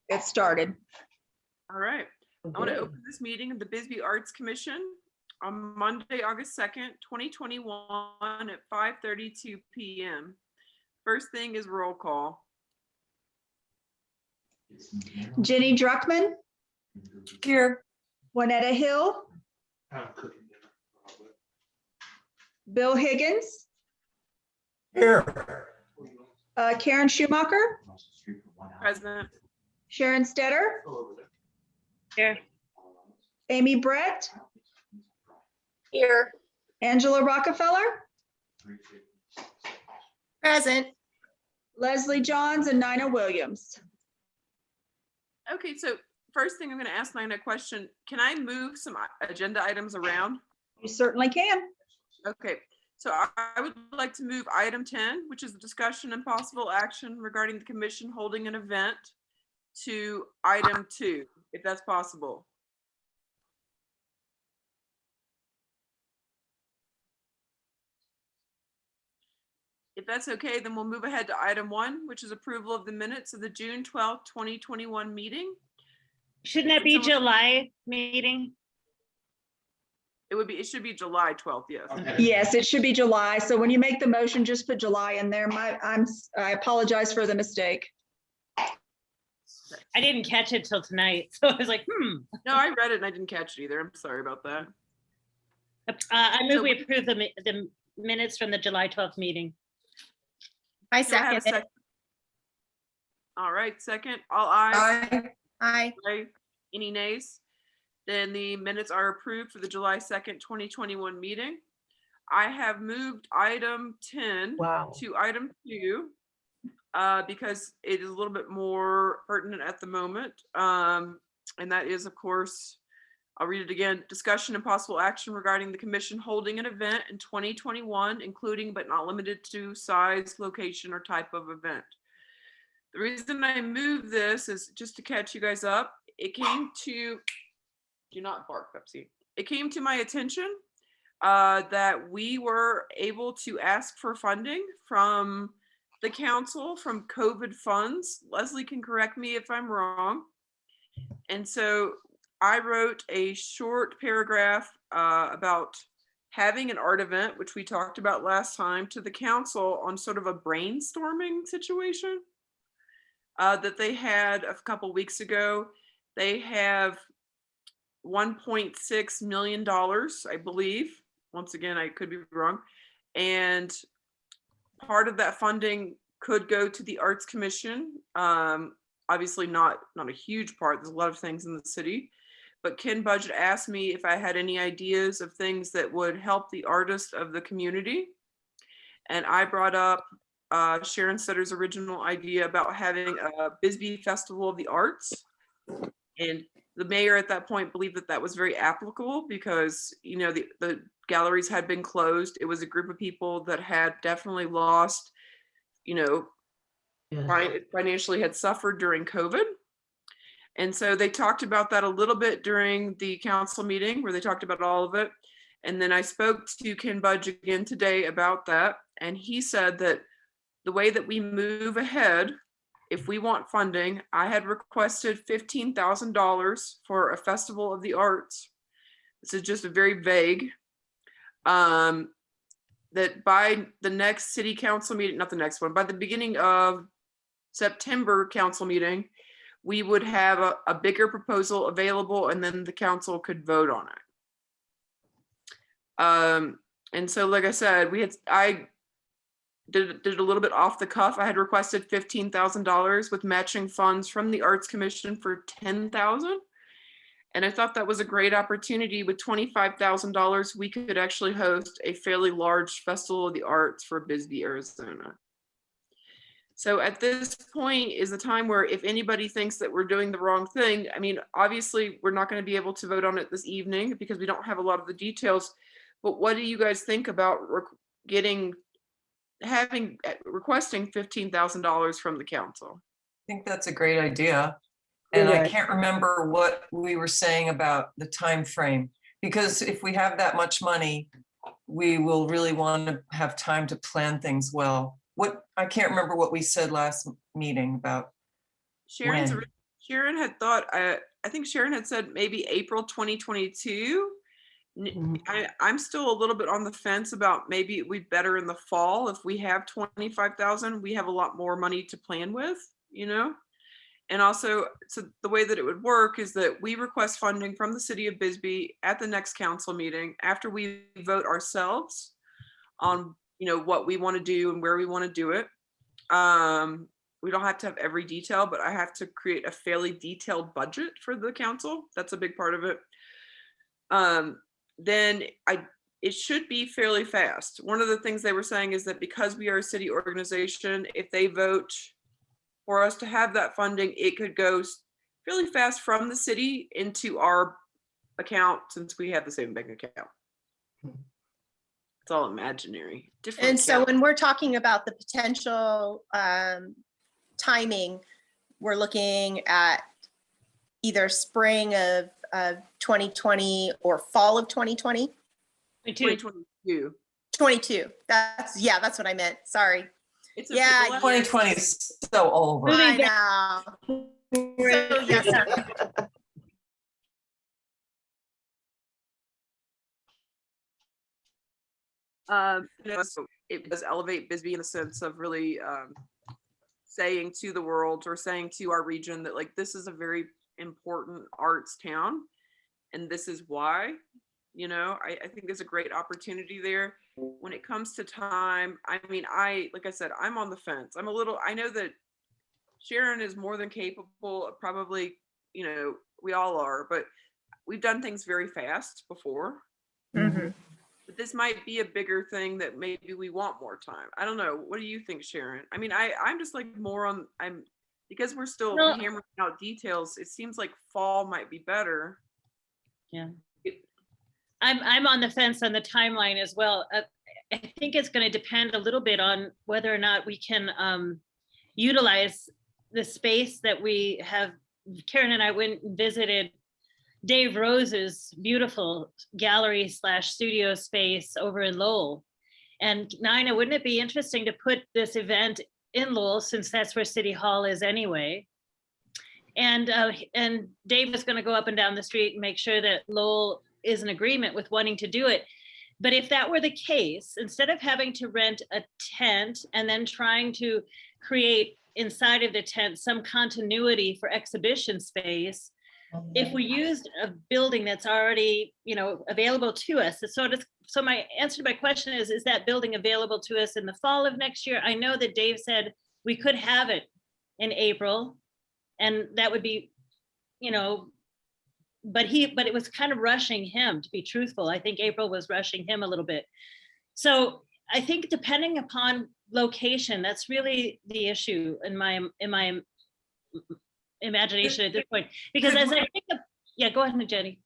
It started. All right. I want to open this meeting of the Bisbee Arts Commission on Monday, August 2nd, 2021 at 5:32 p.m. First thing is roll call. Jenny Druckman, Here. Juanetta Hill, Bill Higgins, Here. Karen Schumacher, President. Sharon Stetter, Here. Amy Brett, Here. Angela Rockefeller, Present. Leslie Johns, and Nina Williams. Okay, so first thing I'm going to ask Nina a question. Can I move some agenda items around? You certainly can. Okay, so I would like to move item 10, which is the discussion and possible action regarding the commission holding an event, to item 2, if that's possible. If that's okay, then we'll move ahead to item 1, which is approval of the minutes of the June 12th, 2021 meeting. Shouldn't that be July meeting? It should be July 12th, yes. Okay. Yes, it should be July. So when you make the motion, just put July in there. I apologize for the mistake. I didn't catch it till tonight, so I was like, No, I read it and I didn't catch it either. I'm sorry about that. I move So we approve the minutes from the July 12th meeting. I Do I have a second it. second? All right, second. All ayes. Aye. Aye. Any nays? Then the minutes are approved for the July 2nd, 2021 meeting. I have moved item 10 to item 2 because it is a little bit more pertinent at the moment. And that is, of course, I'll read it again. Discussion and possible action regarding the commission holding an event in 2021, including but not limited to size, location, or type of event. The reason I moved this is just to catch you guys up. It came to, do not bark, Pepsi. It came to my attention that we were able to ask for funding from the council from COVID funds. Leslie can correct me if I'm wrong. And so I wrote a short paragraph about having an art event, which we talked about last time, to the council on sort of a brainstorming situation that they had a couple weeks ago. They have $1.6 million, I believe. Once again, I could be wrong. And part of that funding could go to the Arts Commission. Obviously not a huge part. There's a lot of things in the city. But Ken Budget asked me if I had any ideas of things that would help the artists of the community. And I brought up Sharon Sutter's original idea about having a Bisbee Festival of the Arts. And the mayor at that point believed that that was very applicable because, you know, the galleries had been closed. It was a group of people that had definitely lost, you know, financially had suffered during COVID. And so they talked about that a little bit during the council meeting where they talked about all of it. And then I spoke to Ken Budge again today about that. And he said that the way that we move ahead, if we want funding, I had requested $15,000 for a festival of the arts. This is just a very vague, that by the next city council meeting, not the next one, by the beginning of September council meeting, we would have a bigger proposal available and then the council could vote on it. And so, like I said, I did it a little bit off the cuff. I had requested $15,000 with matching funds from the Arts Commission for $10,000. And I thought that was a great opportunity. With $25,000, we could actually host a fairly large festival of the arts for Bisbee, Arizona. So at this point is the time where if anybody thinks that we're doing the wrong thing, I mean, obviously we're not going to be able to vote on it this evening because we don't have a lot of the details, but what do you guys think about requesting $15,000 from the council? I think that's a great idea. And I can't remember what we were saying about the time frame, because if we have that much money, we will really want to have time to plan things well. I can't remember what we said last meeting about Sharon's Sharon had thought, I think Sharon had said maybe April 2022. I'm still a little bit on the fence about maybe it'd be better in the fall. If we have 25,000, we have a lot more money to plan with, you know? And also, so the way that it would work is that we request funding from the city of Bisbee at the next council meeting after we vote ourselves on, you know, what we want to do and where we want to do it. We don't have to have every detail, but I have to create a fairly detailed budget for the council. That's a big part of it. Then it should be fairly fast. One of the things they were saying is that because we are a city organization, if they vote for us to have that funding, it could go fairly fast from the city into our account since we have the same bank account. It's all imaginary. Different And so account. when we're talking about the potential timing, we're looking at either spring of 2020 or fall of 2020. 2022. 22. That's what I meant. Sorry. It's Yeah, the last year. 2020 is so over. Moving I back. know. So, yes, sir. So it does elevate Bisbee in the sense of really saying to the world or saying to our region that like this is a very important arts town and this is why. You know, I think there's a great opportunity there. When it comes to time, I mean, like I said, I'm on the fence. I know that Sharon is more than capable of probably, you know, we all are, but we've done things very fast before. Mhm. But this might be a bigger thing that maybe we want more time. I don't know. What do you think, Sharon? I mean, I'm just like because we're still No. hammering out details, it seems like fall might be better. Yeah. I'm on the fence on the timeline as well. I think it's going to depend a little bit on whether or not we can utilize the space that we have. Karen and I went and visited Dave Rose's beautiful gallery / studio space over in Lowell. And Nina, wouldn't it be interesting to put this event in Lowell since that's where City Hall is anyway? And Dave is going to go up and down the street and make sure that Lowell is in agreement with wanting to do it. But if that were the case, instead of having to rent a tent and then trying to create inside of the tent some continuity for exhibition space, if we used a building that's already, you know, available to us, so my answer to my question is that building available to us in the fall of next year? I know that Dave said we could have it in April, and that would be, you know, but it was kind of rushing him, to be truthful. I think April was rushing him a little bit. So I think depending upon location, that's really the issue in my imagination at this point. Because as I think of, yeah, go ahead, Jenny.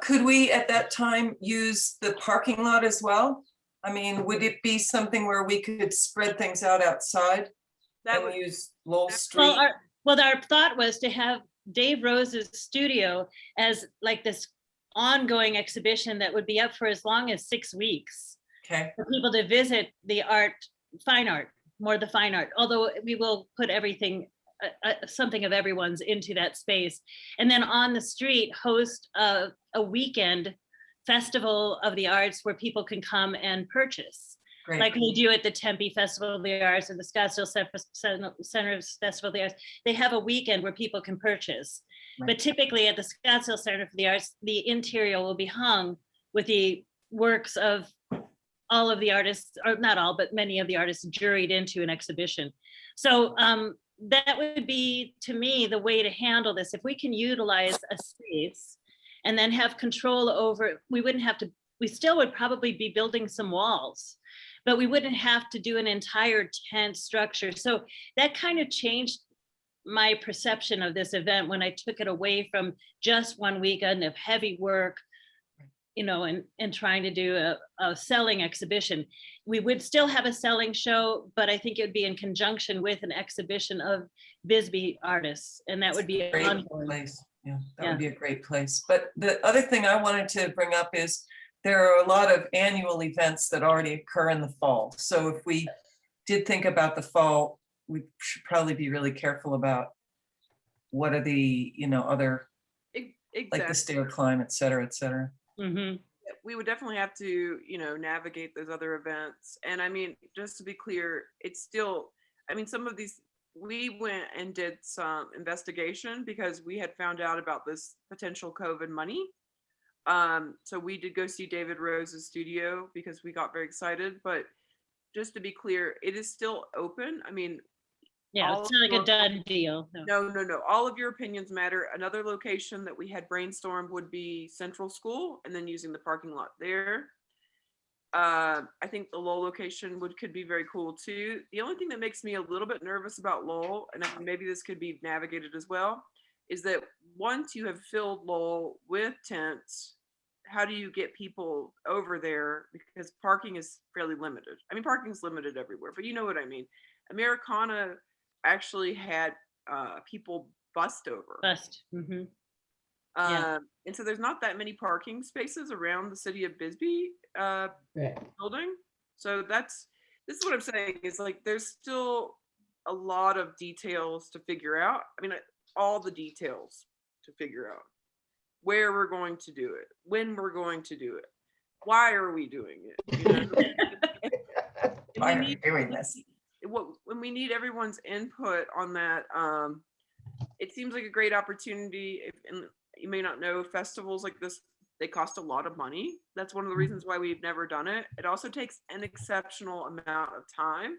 Could we at that time use the parking lot as well? I mean, would it be something where we could spread things out outside and use Lowell Street? Well, our thought was to have Dave Rose's studio as like this ongoing exhibition that would be up for as long as 6 weeks. Okay. For people to visit the fine art, although we will put everything, something of everyone's into that space. And then on the street, host a weekend festival of the arts where people can come and purchase. Great. Like we do at the Tempe Festival of the Arts or the Scottsdale Center Festival of the Arts. They have a weekend where people can purchase. Right. But typically at the Scottsdale Center for the Arts, the interior will be hung with the works of all of the artists, or not all, but many of the artists juried into an exhibition. So that would be, to me, the way to handle this. If we can utilize a space and then have control over, we still would probably be building some walls, but we wouldn't have to do an entire tent structure. So that kind of changed my perception of this event when I took it away from just 1 weekend of heavy work, you know, and trying to do a selling exhibition. We would still have a selling show, but I think it would be in conjunction with an exhibition of Bisbee artists, and that would be Great ongoing. place. Yeah, that Yeah. would be a great place. But the other thing I wanted to bring up is there are a lot of annual events that already occur in the fall. So if we did think about the fall, we should probably be really careful about what are the, other, like the Exactly. stair climb, et cetera, et cetera. Mhm. We would definitely have to, navigate those other events. And I mean, just to be clear, it's still, I mean, some of these, we went and did some investigation because we had found out about this potential COVID money. So we did go see David Rose's studio because we got very excited. But just to be clear, it is still open. I mean, Yeah, all it's not like your- a done deal. No. no. All of your opinions matter. Another location that we had brainstormed would be Central School and then using the parking lot there. I think the Lowell location could be very cool too. The only thing that makes me a little bit nervous about Lowell, and maybe this could be navigated as well, is that once you have filled Lowell with tents, how do you get people over there? Because parking is fairly limited. I mean, parking is limited everywhere, but you know what I mean. Americana actually had people bust over. Bust. Yeah. And so there's not that many parking spaces around the city of Bisbee Right. building. So this is what I'm saying is like there's still a lot of details to figure out. I mean, all the details to figure out where we're going to do it, when we're going to do it, why are we doing it? You know? Why are you doing this? When we need everyone's input on that, it seems like a great opportunity. And you may not know, festivals like this, they cost a lot of money. That's one of the reasons why we've never done it. It also takes an exceptional amount of time.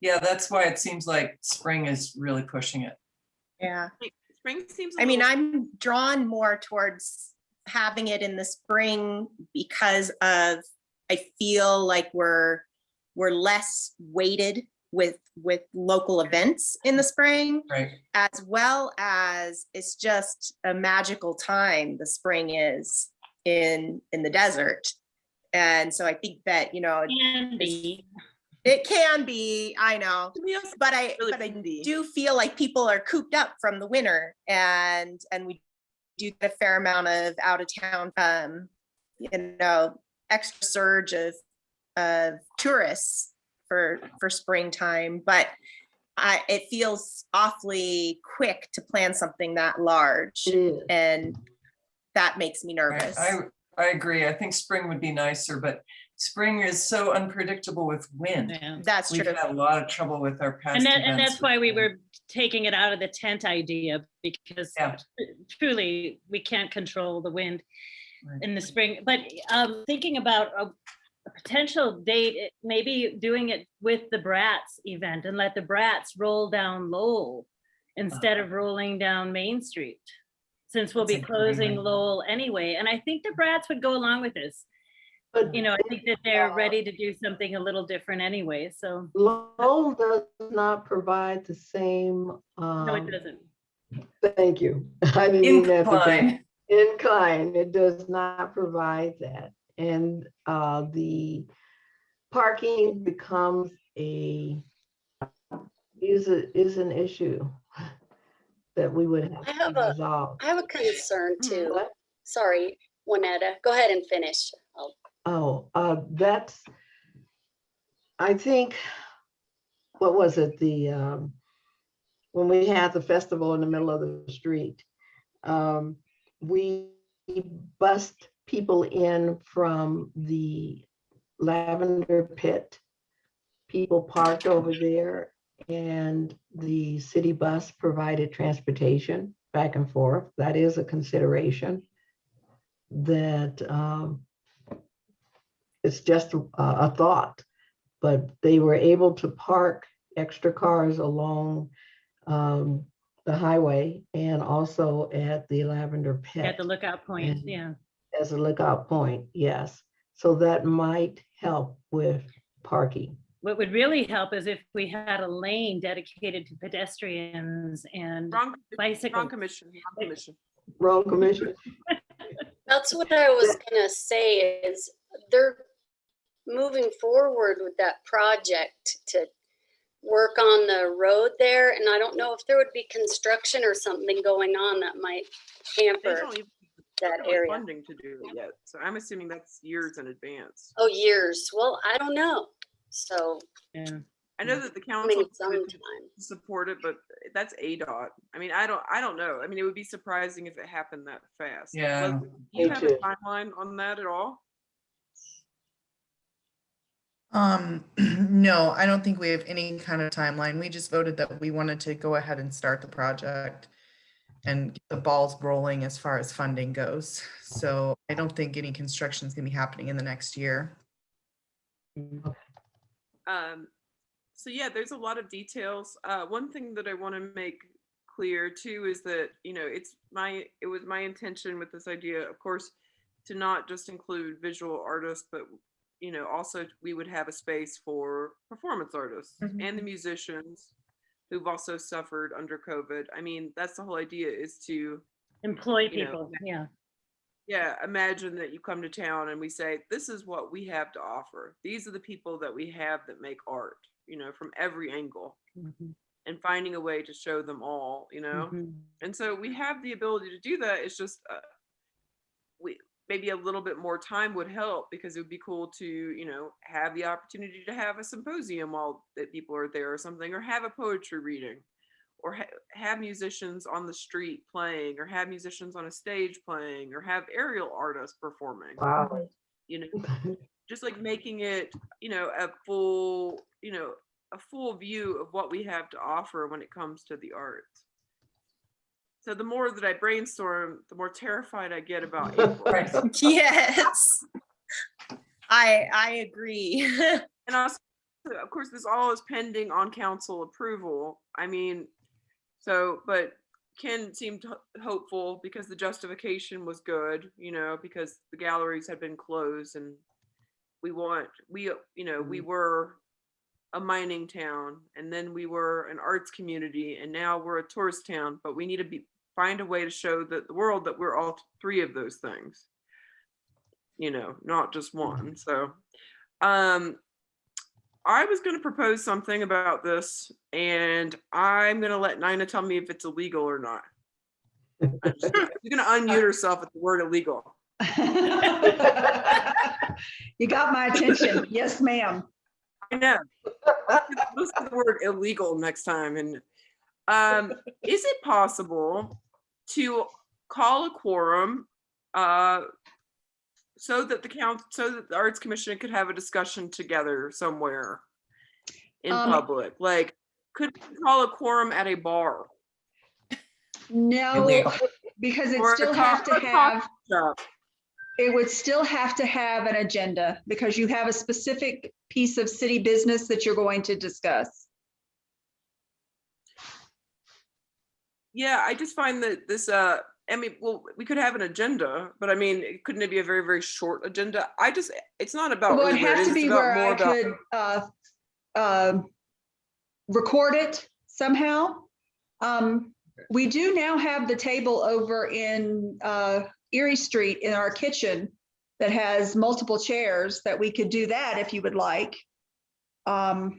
Yeah, that's why it seems like spring is really pushing it. Yeah. Spring seems. I mean, I'm drawn more towards having it in the spring because of, I feel like we're less weighted with local events in the spring, Right. as well as it's just a magical time the spring is in the desert. And so I think that, Can be. it can be, I know, but I Really do feel like people are cooped up from the winter, and we do get a fair amount of out of town, extra surge of tourists for springtime. But it feels awfully quick to plan something that large, It is. and that makes me Right. nervous. I agree. I think spring would be nicer, but spring is so unpredictable with wind. Yeah. That's We've true. had a lot of trouble with our past And events. that's why we were taking it out of the tent idea, because Yeah. truly we can't control the wind Right. in the spring. But thinking about a potential date, maybe doing it with the Brats event and let the Brats roll down Lowell instead of rolling down Main Street, since we'll That's be a great closing idea. Lowell anyway. And I think the Brats would go along with this. But I think that they're ready to do something a little different anyway. So Lowell does not provide the same, no, it doesn't. thank you. I didn't mean that. Incline. In kind, it does not provide that. And the parking becomes is an issue that we would have I have to a- resolve. I have a concern too. What? Sorry, Juanetta, go ahead and finish. That's, I think, what was it, when we had the festival in the middle of the street, we bussed people in from the Lavender Pit. People parked over there, and the city bus provided transportation back and forth. That is a consideration. That it's just a thought, but they were able to park extra cars along the highway and also at the Lavender Pit. At the lookout point, And- yeah. As a lookout point, yes. So that might help with parking. What would really help is if we had a lane dedicated to pedestrians and Wrong bicycles. commission. Wrong commission. Wrong commission. That's what I was gonna say is they're moving forward with that project to work on the road there. And I don't know if there would be construction or something going on that might They hamper don't even that have area. funding to do it yet. So I'm assuming that's years in advance. Oh, years. Well, I don't know. So Yeah. I know that the council Coming voted to sometime. support it, but that's ADOT. I mean, I don't know. I mean, it would be surprising if it happened that fast. Yeah. Leslie, do you Me have a too. timeline on that at all? No, I don't think we have any kind of timeline. We just voted that we wanted to go ahead and start the project and get the balls rolling as far as funding goes. So I don't think any construction is gonna be happening in the next year. So yeah, there's a lot of details. One thing that I want to make clear too is that, you know, it was my intention with this idea, of course, to not just include visual artists, but you know, also we would have a space for performance artists and the musicians who've also suffered under COVID. I mean, that's the whole idea, is to, Employ you know, people, yeah. yeah, imagine that you come to town and we say, this is what we have to offer. These are the people that we have that make art, you know, from every angle, Mhm, and finding a way to show them all, you know. mhm. And so we have the ability to do that. It's just we maybe a little bit more time would help, because it would be cool to, you know, have the opportunity to have a symposium while that people are there or something, or have a poetry reading, or have musicians on the street playing, or have musicians on a stage playing, or have aerial artists performing. Wow. You know, just like making it, you know, a full, you know, a full view of what we have to offer when it comes to the arts. So the more that I brainstorm, the more terrified I get about April. Right. Yes. I agree. And also, of course, this all is pending on council approval. I mean, so, but Ken seemed hopeful because the justification was good, you know, because the galleries had been closed, and we, you know, we were a mining town, and then we were an arts community, and now we're a tourist town, but we need to find a way to show that the world that we're all three of those things, you know, not just one. So I was going to propose something about this, and I'm going to let Nina tell me if it's illegal or not. You're going to unmute herself at the word illegal. You got my attention. Yes, ma'am. I know. Let's say the word illegal next time. And is it possible to call a quorum so that the Arts Commission could have a discussion together somewhere in public? Like, could we call a quorum at a bar? No, Illegal. because it Or a still have to coffee have, shop? it would still have to have an agenda, because you have a specific piece of city business that you're going to discuss. Yeah, I just find that this, I mean, well, we could have an agenda, but I mean, couldn't it be a very, very short agenda? It's not about Well, really it'd what it have is, to it's be about where more I about. could record it somehow. We do now have the table over in Erie Street in our kitchen that has multiple chairs that we could do that if you would like. Well,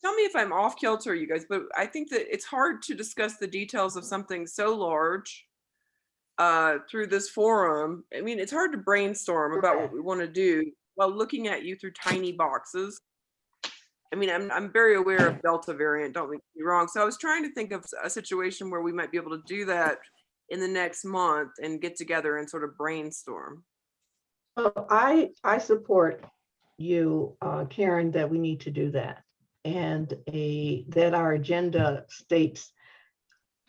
tell me if I'm off kilter, you guys, but I think that it's hard to discuss the details of something so large through this forum. I mean, it's hard to brainstorm about what we want to do while looking at you through tiny boxes. I mean, I'm very aware of Delta variant, don't get me wrong. So I was trying to think of a situation where we might be able to do that in the next month and get together and sort of brainstorm. Well, I support you, Karen, that we need to do that. And that our agenda states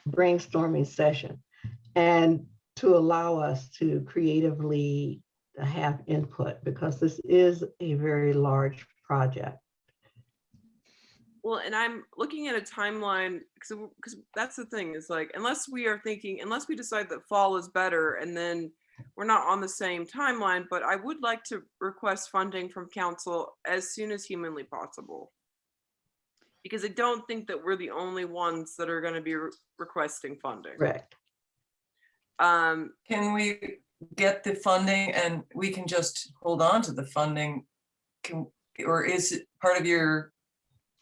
brainstorming session, and to allow us to creatively have input, because this is a very large project. Well, and I'm looking at a timeline because that's the thing, is like, unless we decide that fall is better, and then we're not on the same timeline, but I would like to request funding from council as soon as humanly possible. Because I don't think that we're the only ones that are going to be requesting funding. Correct. Can we get the funding and we can just hold on to the funding? Or is it part of your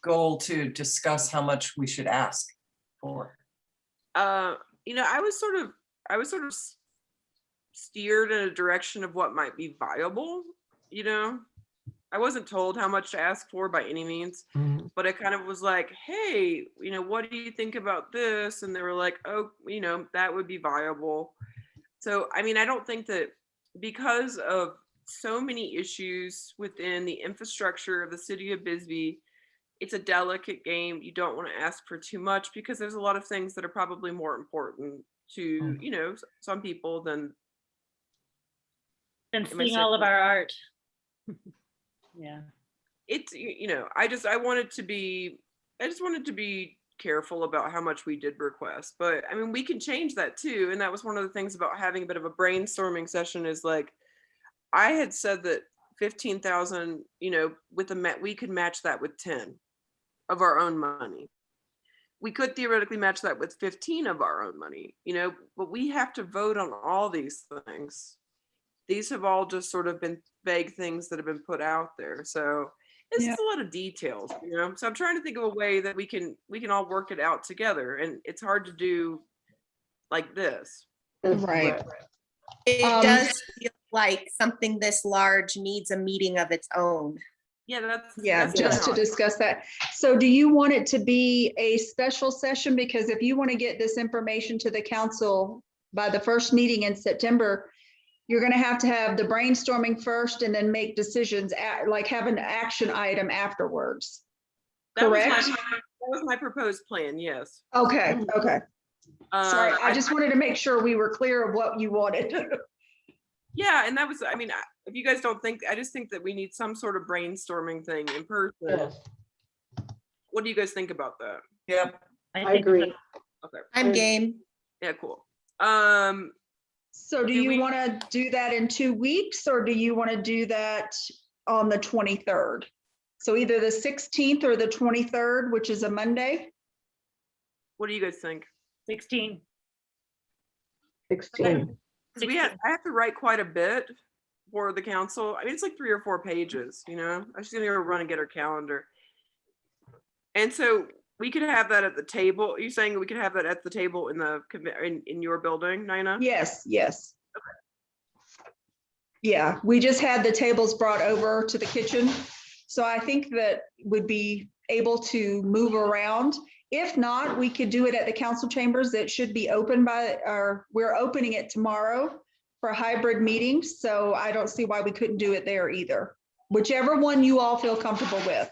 goal to discuss how much we should ask for? You know, I was sort of steered in a direction of what might be viable, you know. I wasn't told how much to ask for by any means, Mhm. but I kind of was like, hey, what do you think about this? And they were like, oh, that would be viable. So, I mean, I don't think that because of so many issues within the infrastructure of the city of Bisbee, it's a delicate game. You don't want to ask for too much because there's a lot of things that are probably more important to, some people than. And Am I seeing all of saying- our art. Yeah. It's, I wanted to be, I just wanted to be careful about how much we did request, but I mean, we can change that too. And that was one of the things about having a bit of a brainstorming session is like, I had said that 15,000, with we could match that with 10 of our own money. We could theoretically match that with 15 of our own money, but we have to vote on all these things. These have all just sort of been vague things that have been put out there. So it's Yeah. a lot of details, So I'm trying to think of a way that we can all work it out together. And it's hard to do like this. Right. It Um, does feel like something this large needs a meeting of its own. Yeah, that's Yeah, that's just to kinda how I- discuss that. So do you want it to be a special session? Because if you want to get this information to the council by the first meeting in September, you're going to have the brainstorming first and then make decisions, like have an action item afterwards. that was Correct? that was my proposed plan. Yes. Okay, okay. Sorry, I I just wanted to make sure we were clear of what you wanted. Yeah, and that was, I mean, if you guys don't think, I just think that we need some sort of brainstorming thing in person. Yes, What do you guys think about that? Yep. I think agree. Okay. I'm game. Yeah, cool. So do Do you we- want to do that in 2 weeks or do you want to do that on the 23rd? So either the 16th or the 23rd, which is a Monday? What do you guys think? 16. 16. 'Cause I have to write quite a bit for the council. I mean, it's like 3 or 4 pages, I'm just gonna go run and get our calendar. And so we could have that at the table. Are you saying we could have that at the table in the, in your building, Nina? Yes, yes. Yeah, we just had the tables brought over to the kitchen. So I think that would be able to move around. If not, we could do it at the council chambers. It should be open we're opening it tomorrow for hybrid meetings. So I don't see why we couldn't do it there either. Whichever one you all feel comfortable with.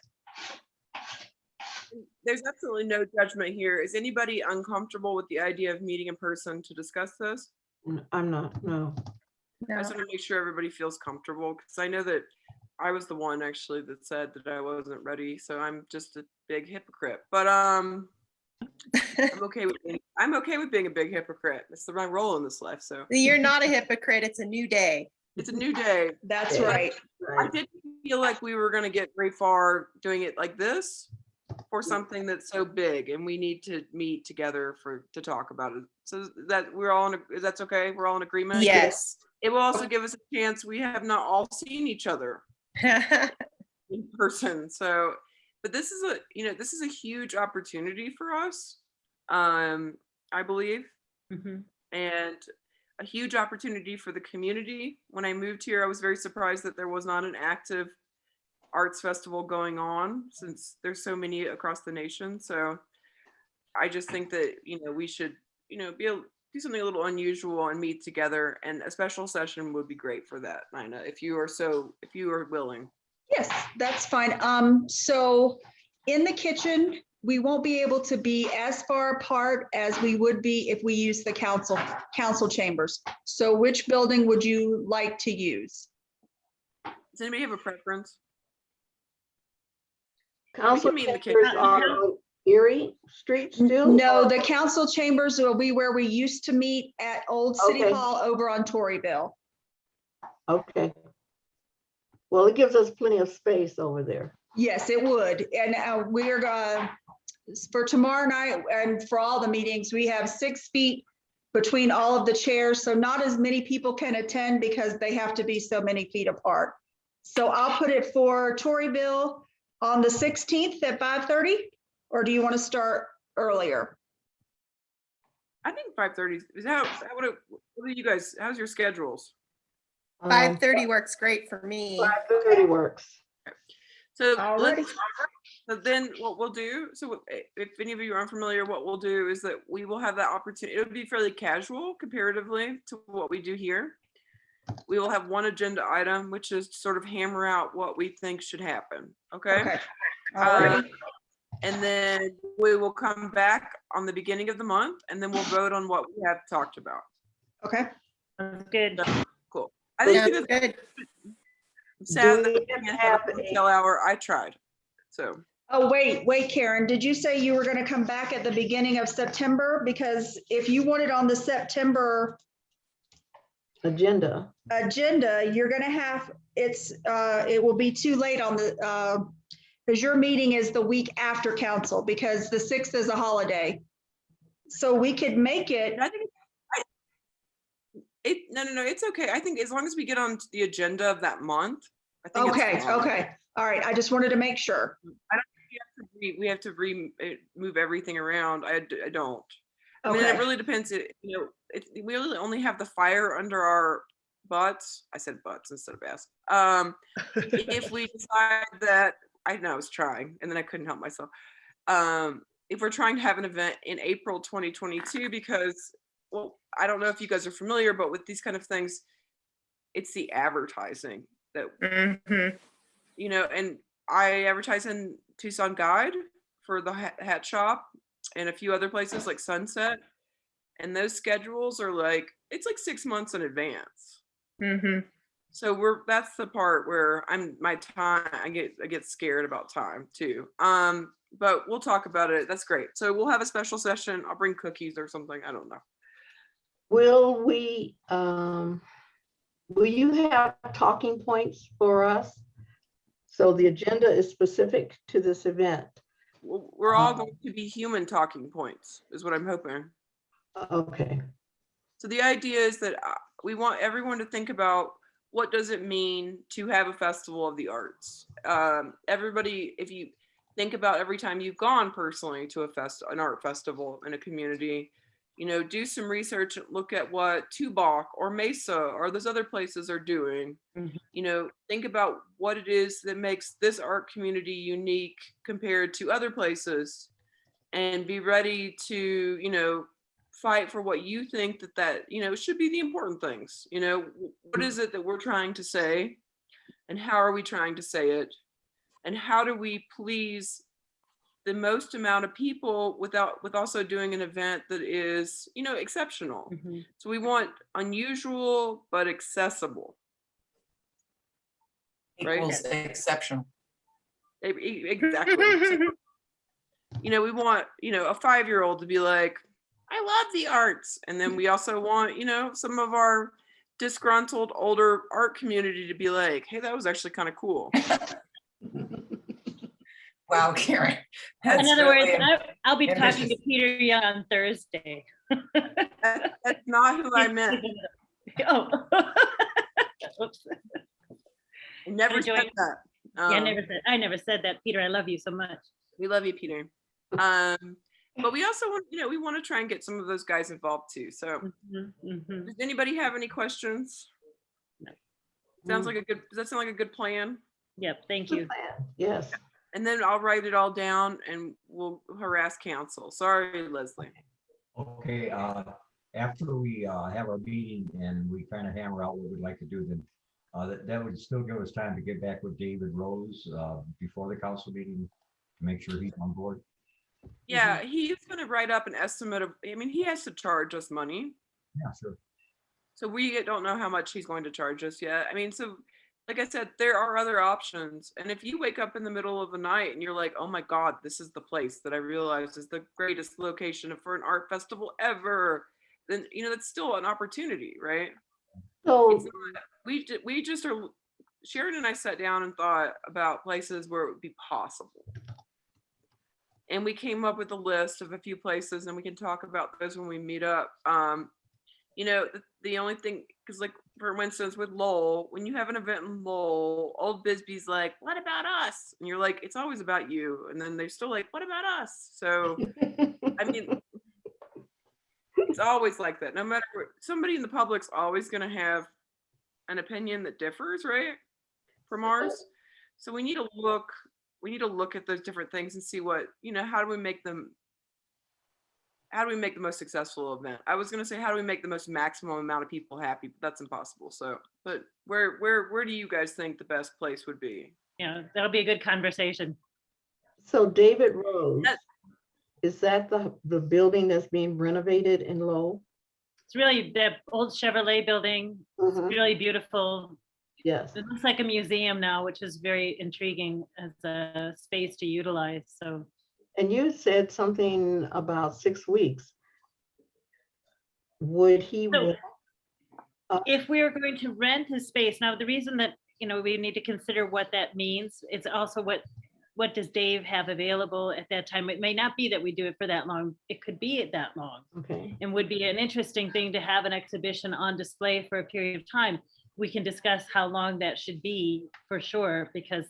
There's absolutely no judgment here. Is anybody uncomfortable with the idea of meeting in person to discuss this? I'm not, no. I just want to make sure everybody feels comfortable because I know that I was the one actually that said that I wasn't ready. So I'm just a big hypocrite. But I'm okay with being a big hypocrite. It's my role in this life. So You're not a hypocrite. It's a new day. it's a new day. That's Yeah. right. I didn't feel like we were going to get very far doing it like this for something that's so big, and we need to meet together to talk about it. So that we're all that's okay. We're all in agreement. Yes. It will also give us a chance. We have not all seen each other in person. So, but this is a huge opportunity for us. I believe, Mhm. and a huge opportunity for the community. When I moved here, I was very surprised that there was not an active arts festival going on since there's so many across the nation. So I just think that, we should, do something a little unusual and meet together, and a special session would be great for that, Nina, if you are willing. Yes, that's fine. So in the kitchen, we won't be able to be as far apart as we would be if we use the council chambers. So which building would you like to use? Does anybody have a preference? Council meet in the chambers kitchen. are on Erie Street still? No, the council chambers will be where we used to meet at Old City Okay. Hall over on Torreyville. Okay. Well, it gives us plenty of space over there. Yes, it would. And we're for tomorrow night and for all the meetings, we have 6 feet between all of the chairs. So not as many people can attend because they have to be so many feet apart. So I'll put it for Torreyville on the 16th at 5:30, or do you want to start earlier? I think 5:30 is what are you guys, how's your schedules? 5:30 works great for me. 5:30 works. So Alrighty. so then what we'll do, so if any of you are unfamiliar, what we'll do is that we will have that opportunity. It would be fairly casual comparatively to what we do here. We will have one agenda item, which is to sort of hammer out what we think should happen. Okay. Okay. Alrighty. And then we will come back on the beginning of the month and then we'll vote on what we have talked about. Okay. Sounds good. Cool. I think Sounds it's good. sad Do that we we can't have have a a- detail hour. I tried. So Oh, wait, Karen, did you say you were going to come back at the beginning of September? Because if you want it on the September Agenda. agenda, you're going to have, it will be too late on the, because your meeting is the week after council, because the 6th is a holiday. So we could make it, I think no, it's okay. I think as long as we get on the agenda of that month, I think it's okay, fine. okay. All right, I just wanted to make sure. We have to move everything around. I don't. I mean, Okay. it really depends. We really only have the fire under our butts. I said butts instead of ass. If we decide that, I know I was trying and then I couldn't help myself. If we're trying to have an event in April 2022, because, well, I don't know if you guys are familiar, but with these kind of things, it's the advertising that, Mhm. and I advertise in Tucson Guide for the hat shop and a few other places like Sunset. And those schedules are like, it's like 6 months in advance. Mhm. So that's the part where I get scared about time too. But we'll talk about it. That's great. So we'll have a special session. I'll bring cookies or something. I don't know. Will you have talking points for us? So the agenda is specific to this event. We're all going to be human talking points is what I'm hoping. Okay. So the idea is that we want everyone to think about what does it mean to have a festival of the arts. Everybody, if you think about every time you've gone personally to an art festival in a community, do some research, look at what Tubac or Mesa or those other places are doing. Think about what it is that makes this art community unique compared to other places, and be ready to, fight for what you think that should be the important things. What is it that we're trying to say, and how are we trying to say it, and how do we please the most amount of people with also doing an event that is exceptional. Mhm. So we want unusual but accessible. Right? Equals exceptional. Exactly. So, we want a 5-year-old to be like, I love the arts. And then we also want some of our disgruntled older art community to be like, hey, that was actually kind of cool. Wow, Karen. In That's other words, really I'll be talking ambitious. to Peter Young on Thursday. That's not who I meant. Oh. Oops. I never said joined- that. Yeah, I never said that, Peter. I love you so much. We love you, Peter. But we also want, we want to try and get some of those guys involved too. So Mhm, mhm. does anybody have any questions? No. Does that sound like a good plan? Yep, thank you. Yes. And then I'll write it all down and we'll harass council. Sorry, Leslie. Okay, after we have our meeting and we kind of hammer out what we'd like to do, then that would still give us time to get back with David Rose before the council meeting to make sure he's on board. Yeah, he's going to write up an estimate of, he has to charge us money. Yeah, sure. So we don't know how much he's going to charge us yet. So like I said, there are other options. And if you wake up in the middle of the night and you're like, oh my God, this is the place that I realized is the greatest location for an art festival ever, then, that's still an opportunity, right? So We just are, Sharon and I sat down and thought about places where it would be possible. And we came up with a list of a few places, and we can talk about those when we meet up. The only thing, because like, for instance, with Lowell, when you have an event in Lowell, old Bisbee's like, what about us? And you're like, it's always about you. And then they're still like, what about us? So, it's always like that. No matter what, somebody in the public's always going to have an opinion that differs, right? From ours. So we need to look at those different things and see what, how do we make the most successful event? I was gonna say, how do we make the most maximum amount of people happy, but that's impossible. So, but where do you guys think the best place would be? Yeah, that'll be a good conversation. So David Rose, That- is that the building that's being renovated in Lowell? It's really the old Chevrolet building, Mhm. really beautiful. Yes. It looks like a museum now, which is very intriguing as a space to utilize. So And you said something about 6 weeks. Would he So- want if we're going to rent a space, now the reason that, we need to consider what that means, it's also what does Dave have available at that time? It may not be that we do it for that long. It could be at that long. Okay, And would be an interesting thing to have an exhibition on display for a period of time. We can discuss how long that should be for sure, because,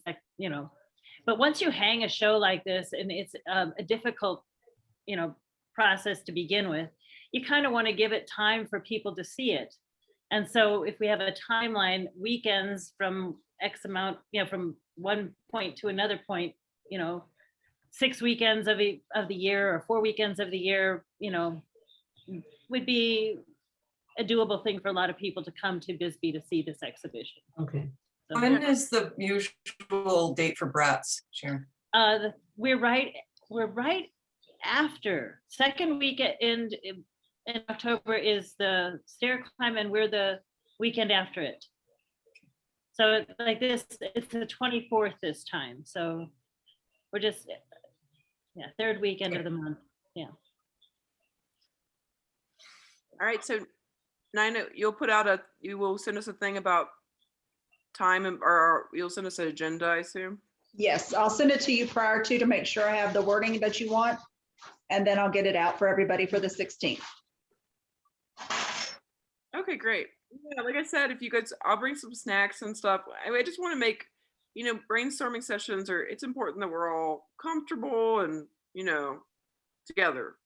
but once you hang a show like this, and it's a difficult, process to begin with, you kind of want to give it time for people to see it. And so if we have a timeline, weekends from X amount, from one point to another point, 6 weekends of the year or 4 weekends of the year, would be a doable thing for a lot of people to come to Bisbee to see this exhibition. okay. So, When is the usual date for brats, Sharon? we're right after second weekend in October is the stair climb, and we're the weekend after it. So like this, it's the 24th this time. So we're just, third weekend of the month. All right, so Nina, you will send us a thing about time, or you'll send us an agenda, I assume? Yes, I'll send it to you prior to make sure I have the wording that you want. And then I'll get it out for everybody for the 16th. Okay, great. Yeah, like I said, if you guys, I'll bring some snacks and stuff. I just want to make, brainstorming sessions it's important that we're all comfortable and, together,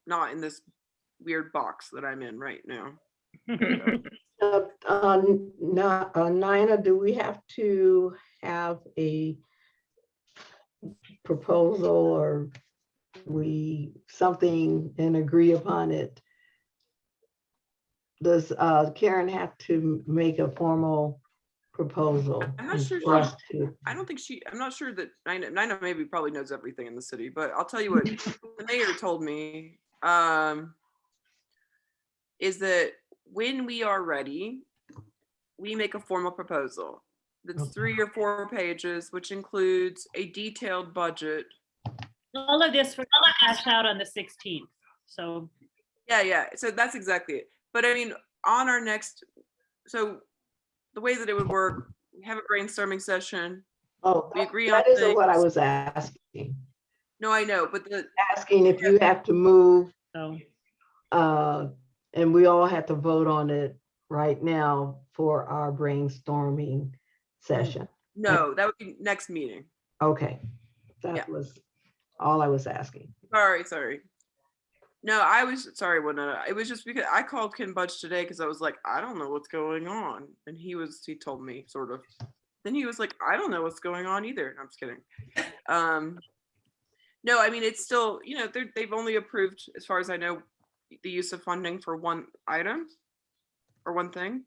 not in this weird box that I'm in right now. Nina, do we have to have a proposal or something and agree upon it? Does Karen have to make a formal proposal? I'm not sure for us to- I'm not sure that Nina maybe probably knows everything in the city, but I'll tell you what the mayor told me, is that when we are ready, we make a formal proposal that's Okay. 3 or 4 pages, which includes a detailed budget. All of this for hash out on the 16th. So Yeah. So that's exactly it. But I mean, on our next, so the way that it would work, we have a brainstorming session. Oh, We agree that on isn't what I things. was asking. No, I know, but Asking if you have to move, so and we all have to vote on it right now for our brainstorming session. no, that would be next meeting. Okay, Yeah. that was all I was asking. Sorry. No, I was sorry, Winona. It was just because I called Ken Budge today because I was like, I don't know what's going on. And he told me sort of. Then he was like, I don't know what's going on either. No, I'm just kidding. No, I mean, it's still, they've only approved, as far as I know, the use of funding for one item or one thing.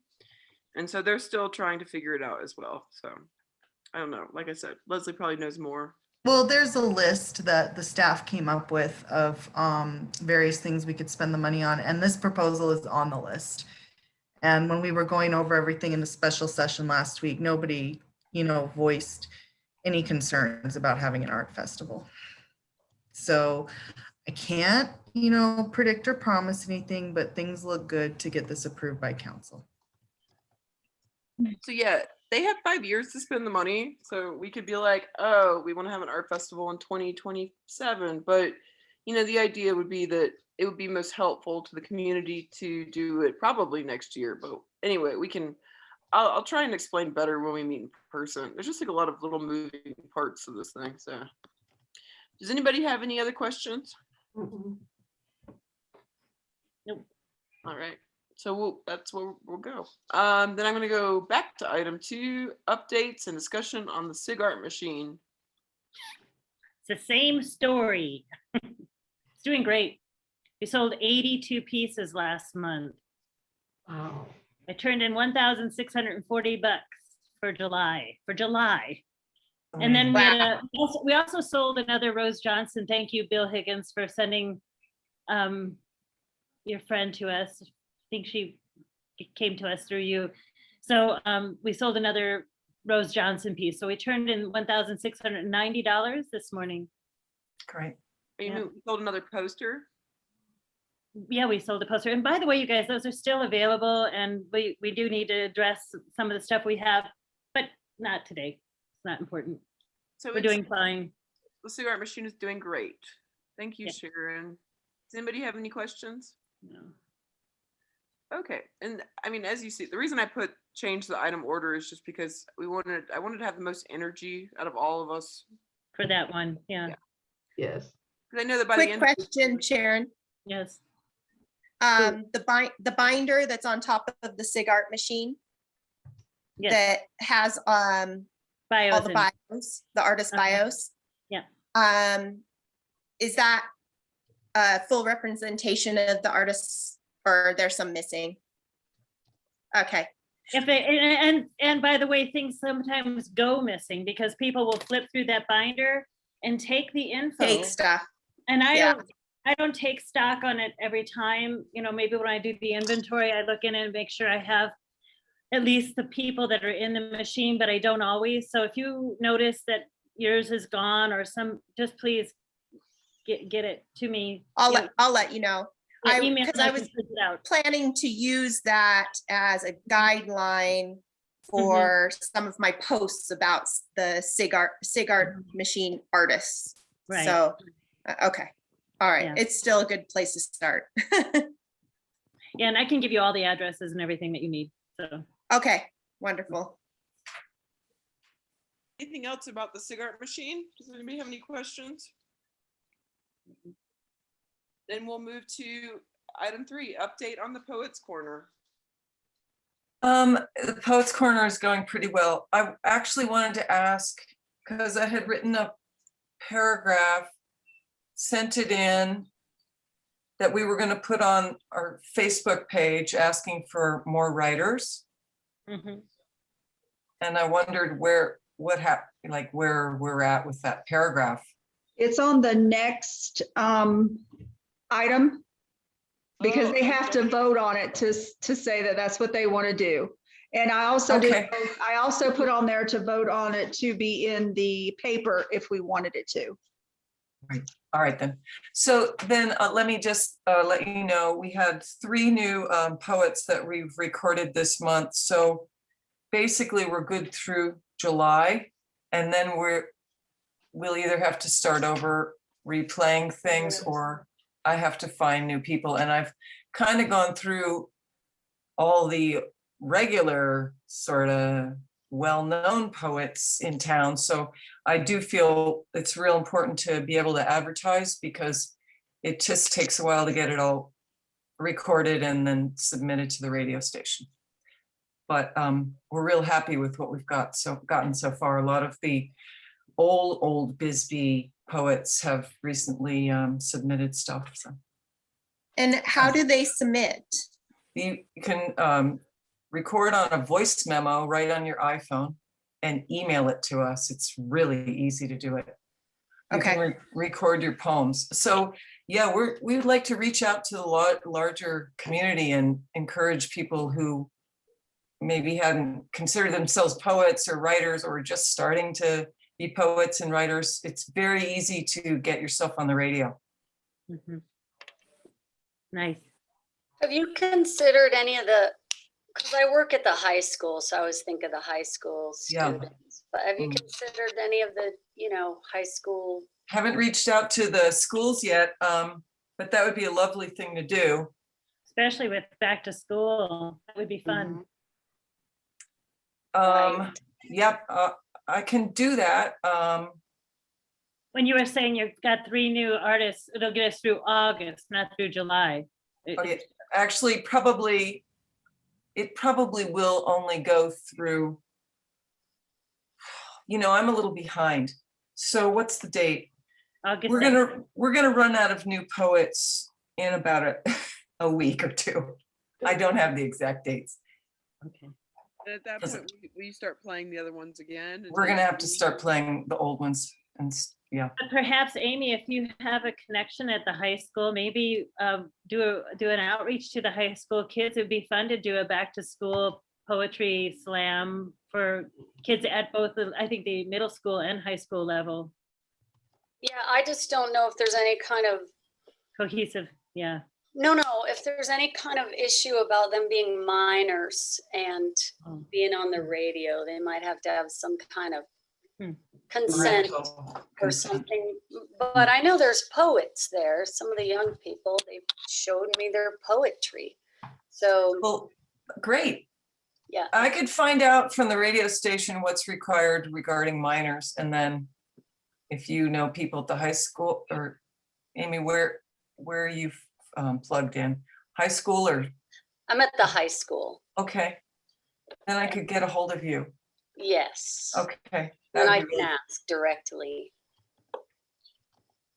And so they're still trying to figure it out as well. So I don't know. Like I said, Leslie probably knows more. Well, there's a list that the staff came up with of various things we could spend the money on, and this proposal is on the list. And when we were going over everything in the special session last week, nobody, voiced any concerns about having an art festival. So I can't, predict or promise anything, but things look good to get this approved by council. So yeah, they have 5 years to spend the money. So we could be like, oh, we want to have an art festival in 2027. But, the idea would be that it would be most helpful to the community to do it probably next year. But anyway, I'll try and explain better when we meet in person. There's just like a lot of little moving parts of this thing. So does anybody have any other questions? Mhm. All right. So that's where we'll go. Then I'm gonna go back to item 2, updates and discussion on the cig art machine. It's the same story. It's doing great. We sold 82 pieces last month. Wow. I turned in 1,640 bucks for July. And then we, had we also sold another Rose Johnson. Thank you, Bill Higgins, for sending your friend to us. I think she came to us through you. So we sold another Rose Johnson piece. So we turned in $1,690 this morning. Great. You sold another poster? Yeah, we sold a poster. And by the way, you guys, those are still available, and we do need to address some of the stuff we have, but not today. It's not important. So We're doing fine. The cig art machine is doing great. Thank you, Yeah. Sharon. Does anybody have any questions? No. Okay, and I mean, as you see, the reason I change the item order is just because I wanted to have the most energy out of all of us. For that one, yeah. Yes. Because I know that by the Quick end. question, Sharon. Yes. The binder that's on top of the cig art machine Yes. that has all Bios the in. bios, the artist Okay. bios. Yeah. Is that a full representation of the artists, or there's some missing? Okay, If they, and by the way, things sometimes go missing because people will flip through that binder and take the info. take stuff. And Yeah. I don't take stock on it every time. You know, maybe when I do the inventory, I look in and make sure I have at least the people that are in the machine, but I don't always. So if you notice that yours is gone or just please get it to me. I'll let you know. Yeah, email Because me, I can was print it out. planning to use that as a guideline for some of my posts about the cig art machine artists. Right. So, okay. All right. Yeah. It's still a good place to start. Yeah, and I can give you all the addresses and everything that you need. So Okay, wonderful. Anything else about the cig art machine? Does anybody have any questions? Then we'll move to item 3, update on the Poets Corner. The Poets Corner is going pretty well. I actually wanted to ask, because I had written a paragraph, sent it in, that we were going to put on our Facebook page asking for more writers. mhm. And I wondered what happened, like where we're at with that paragraph. It's on the next item because they have to vote on it to say that that's what they want to do. And I also Okay. I also put on there to vote on it to be in the paper if we wanted it to. All right, then. So then let me just let you know, we had 3 new poets that we've recorded this month. So basically we're good through July, and then we'll either have to start over replaying things, or I have to find new people. And I've kind of gone through all the regular sort of well-known poets in town. So I do feel it's real important to be able to advertise, because it just takes a while to get it all recorded and then submitted to the radio station. But we're real happy with what we've gotten so far. A lot of the old Bisbee poets have recently submitted stuff. So And how do they submit? you can record on a voice memo right on your iPhone and email it to us. It's really easy to do it. You Okay. can record your poems. So yeah, we would like to reach out to the larger community and encourage people who maybe hadn't considered themselves poets or writers, or just starting to be poets and writers. It's very easy to get yourself on the radio. Mhm. Nice. Have you considered any of the, because I work at the high school, so I always think of the high school Yeah. students. But have you considered any of the, high school? Haven't reached out to the schools yet, but that would be a lovely thing to do. Especially with back to school. That would be fun. Right. Yep, I can do that. When you were saying you've got 3 new artists, it'll get us through August, not through July. Oh, yeah. actually, it probably will only go through, I'm a little behind. So what's the date? August We're 2nd. gonna run out of new poets in about a week or two. I don't have the exact dates. Okay. And at that point, we start playing the other ones again. We're gonna have to start playing the old ones yeah. But perhaps, Amy, if you have a connection at the high school, maybe do an outreach to the high school kids. It'd be fun to do a back to school poetry slam for kids at both, I think the middle school and high school level. Yeah, I just don't know if there's any kind of, Cohesive, yeah. no, if there's any kind of issue about them being minors and Oh. being on the radio, they might have to have some kind of Hmm. consent Parental or consent. something. But I know there's poets there. Some of the young people, they showed me their poetry. So, Well, great. yeah. I could find out from the radio station what's required regarding minors, and then if you know people at the high school, or Amy, where are you plugged in? High school or, I'm at the high school. okay. Then I could get a hold of you. Yes. Okay. And I That can ask directly.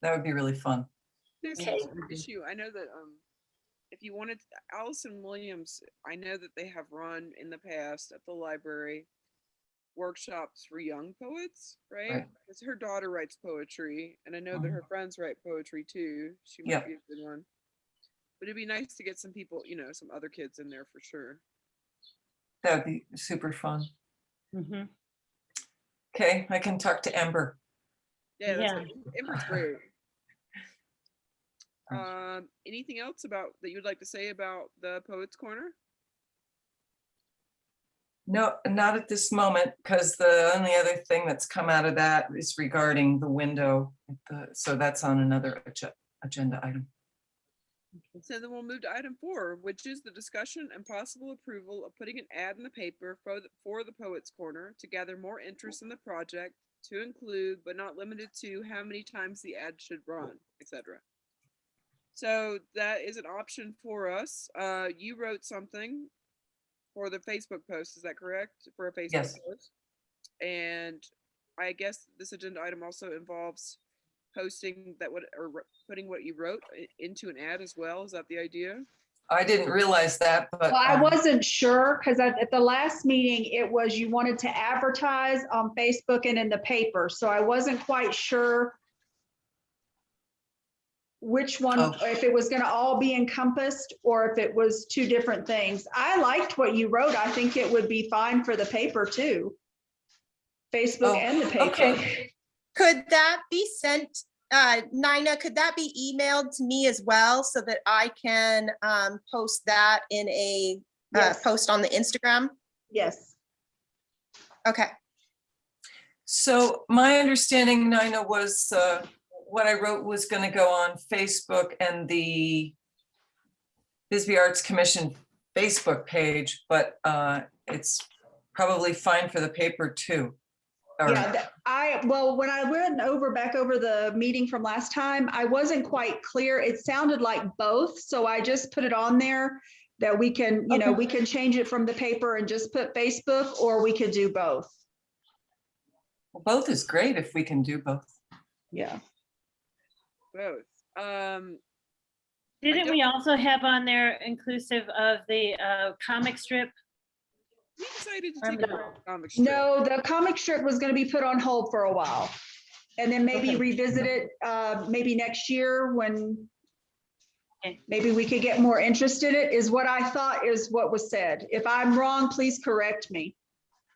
would be really fun. There's Okay. an issue. I know that if you wanted Allison Williams, I know that they have run in the past at the library workshops for young poets, right? Right. Because her daughter writes poetry, and I know that her friends write poetry too. She might Yep. be a good one. But it'd be nice to get some people, some other kids in there for sure. That would be super fun. Mhm. Okay, I can talk to Ember. Yeah, that's Yeah. Ember's great. Anything else about that you'd like to say about the Poets Corner? No, not at this moment, because the only other thing that's come out of that is regarding the window. So that's on another agenda item. So then we'll move to item 4, which is the discussion and possible approval of putting an ad in the paper for the Poets Corner to gather more interest in the project, to include but not limited to how many times the ad should run, etc. So that is an option for us. You wrote something for the Facebook post, is that correct? For a Facebook Yes. post. And I guess this agenda item also involves posting putting what you wrote into an ad as well. Is that the idea? I didn't realize that, but. Well, I wasn't sure because at the last meeting, it was you wanted to advertise on Facebook and in the paper. So I wasn't quite sure which one, Oh. if it was going to all be encompassed or if it was two different things. I liked what you wrote. I think it would be fine for the paper too. Facebook and the paper. Okay. Could that be sent, Nina, could that be emailed to me as well so that I can post that in a Yes. post on the Instagram? Yes. Okay. So my understanding, Nina, was what I wrote was going to go on Facebook and the Bisbee Arts Commission Facebook page, but it's probably fine for the paper too. Or- Yeah, well, when I went back over the meeting from last time, I wasn't quite clear. It sounded like both. So I just put it on there that we can, Okay. we can change it from the paper and just put Facebook, or we could do both. Well, both is great if we can do both. Yeah. Both. Didn't we also have on there inclusive of the comic strip? We decided to Or take no. a comic strip. No, the comic strip was going to be put on hold for a while. And then maybe Okay. revisit it maybe next year when Okay. maybe we could get more interest in it, is what I thought is what was said. If I'm wrong, please correct me.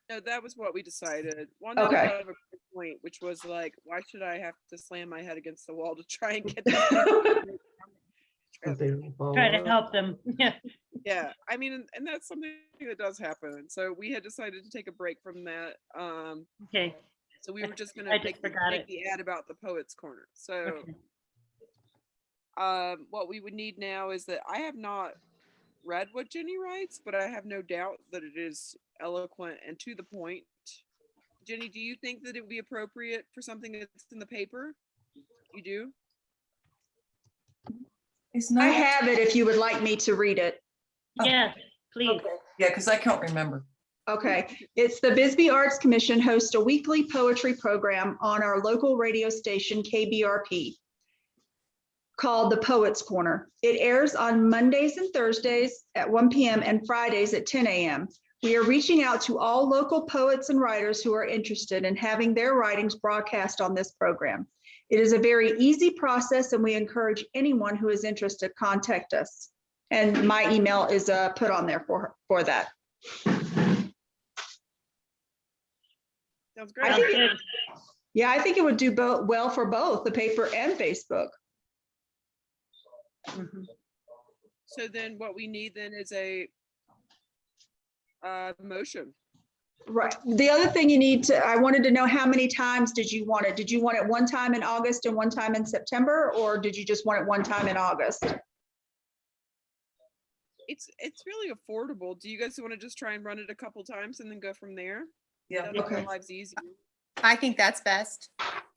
No, that was what we decided. One Okay. that of a good point, which was like, why should I have to slam my head against the wall to try and get this? Try to help them. Yeah. Yeah, I mean, and that's something that does happen. So we had decided to take a break from that. Okay. So we were just gonna I just make forgot it. the ad about the Poets Corner. So Okay. what we would need now is that I have not read what Jenny writes, but I have no doubt that it is eloquent and to the point. Jenny, do you think that it would be appropriate for something that's in the paper? You do? It's I not, have it if you would like me to read it. Yes, please. yeah, because I can't remember. Okay, it's the Bisbee Arts Commission hosts a weekly poetry program on our local radio station, KBRP, called the Poets Corner. It airs on Mondays and Thursdays at 1 p.m. and Fridays at 10 a.m. We are reaching out to all local poets and writers who are interested in having their writings broadcast on this program. It is a very easy process, and we encourage anyone who is interested to contact us. And my email is put on there for that. Sounds I great. think Sounds good. Yeah, I think it would do well for both the paper and Facebook. Mhm. So then what we need then is a motion. Right. The other thing you need to, I wanted to know how many times did you want it? Did you want it one time in August and one time in September, or did you just want it one time in August? It's really affordable. Do you guys want to just try and run it a couple times and then go from there? Yeah. That'll make our Okay. lives easier. I think that's best.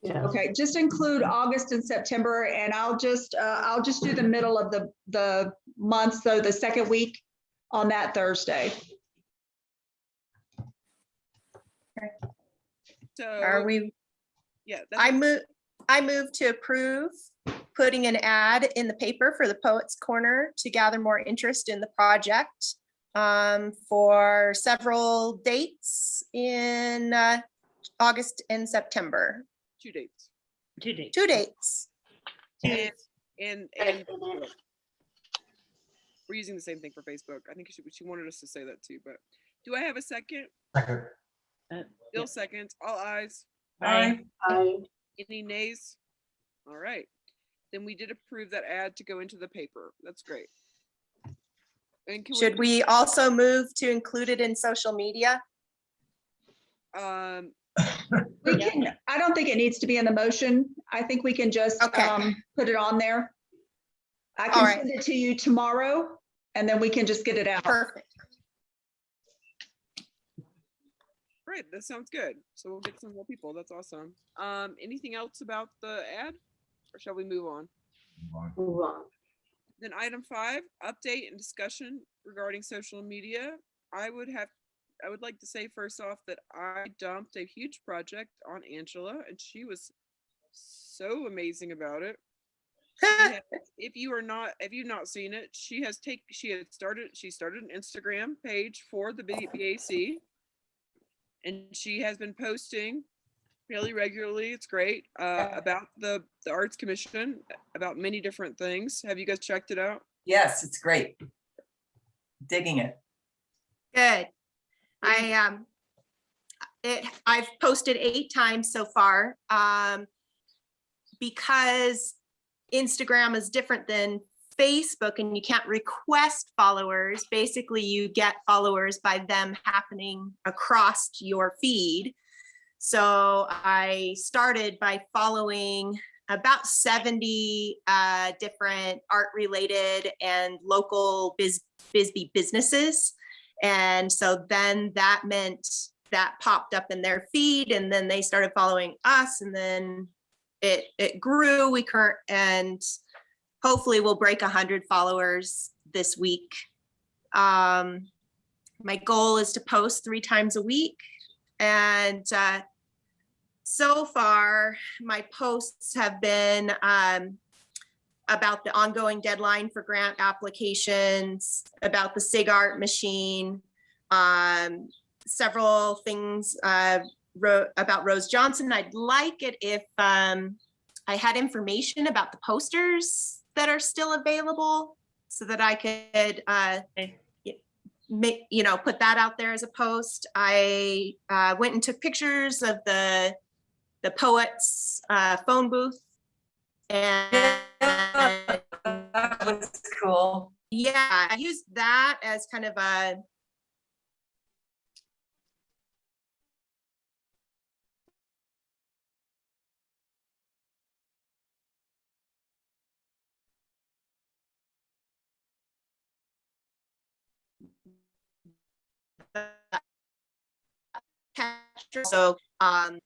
Yeah. Okay, just include August and September, and I'll just do the middle of the month, so the second week on that Thursday. So Are we, yeah, I move to approve putting an ad in the paper for the Poets Corner to gather more interest in the project for several dates in August and September. 2 dates. 2 days. 2 dates. And we're using the same thing for Facebook. I think she wanted us to say that too, but do I have a second? Second. Bill seconds. All ayes. Aye. Any nays? All right. Then we did approve that ad to go into the paper. That's great. And can Should we also move to include it in social media? We can, I don't think it needs to be in the motion. I think we can just Okay. put it on there. I All can right. send it to you tomorrow, and then we can just get it out. Perfect. Right, that sounds good. So we'll get some more people. That's awesome. Anything else about the ad, or shall we move on? Move on. Then item 5, update and discussion regarding social media. I would like to say first off that I dumped a huge project on Angela, and she was so amazing about it. If you've not seen it, she started an Instagram page for the BAC, and she has been posting fairly regularly. It's great about the Arts Commission, about many different things. Have you guys checked it out? Yes, it's great. Digging it. Good. I've posted 8 times so far. Because Instagram is different than Facebook and you can't request followers. Basically, you get followers by them happening across your feed. So I started by following about 70 different art related and local Bisbee businesses. And so then that meant that popped up in their feed, and then they started following us, and then it grew. And hopefully we'll break 100 followers this week. My goal is to post 3 times a week. And so far, my posts have been about the ongoing deadline for grant applications, about the SIG art machine, several things about Rose Johnson. I'd like it if I had information about the posters that are still available so that I could put that out there as a post. I went and took pictures of the poets phone booth, and That was cool. yeah, I used that as kind of a so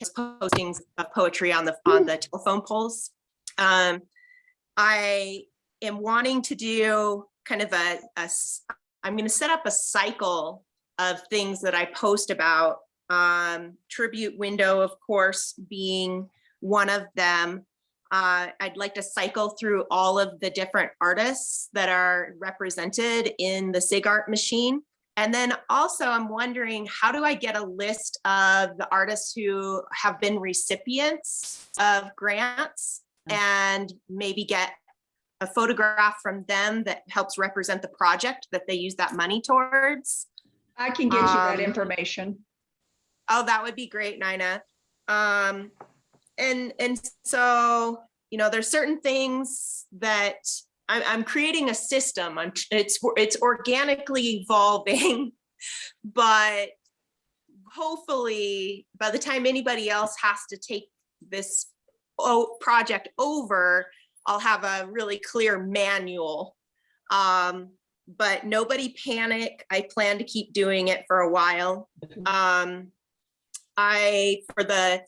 his postings of poetry on the telephone poles. I am wanting to do kind of I'm going to set up a cycle of things that I post about. Tribute window, of course, being one of them. I'd like to cycle through all of the different artists that are represented in the SIG Art machine. And then also I'm wondering, how do I get a list of the artists who have been recipients of grants and maybe get a photograph from them that helps represent the project that they use that money towards? I can get you that information. Oh, that would be great, Nina. And so, you know, there's certain things that I'm creating a system. It's organically evolving, but hopefully by the time anybody else has to take this project over, I'll have a really clear manual. But nobody panic. I plan to keep doing it for a while. For the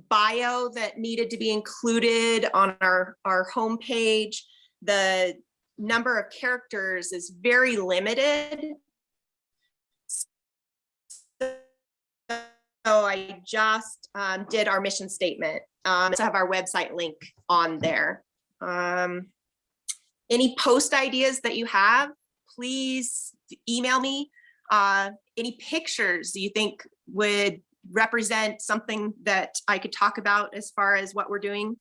bio that needed to be included on our homepage, the number of characters is very limited. So I just did our mission statement. So have our website link on there. Any post ideas that you have, please email me. Any pictures you think would represent something that I could talk about as far as what we're doing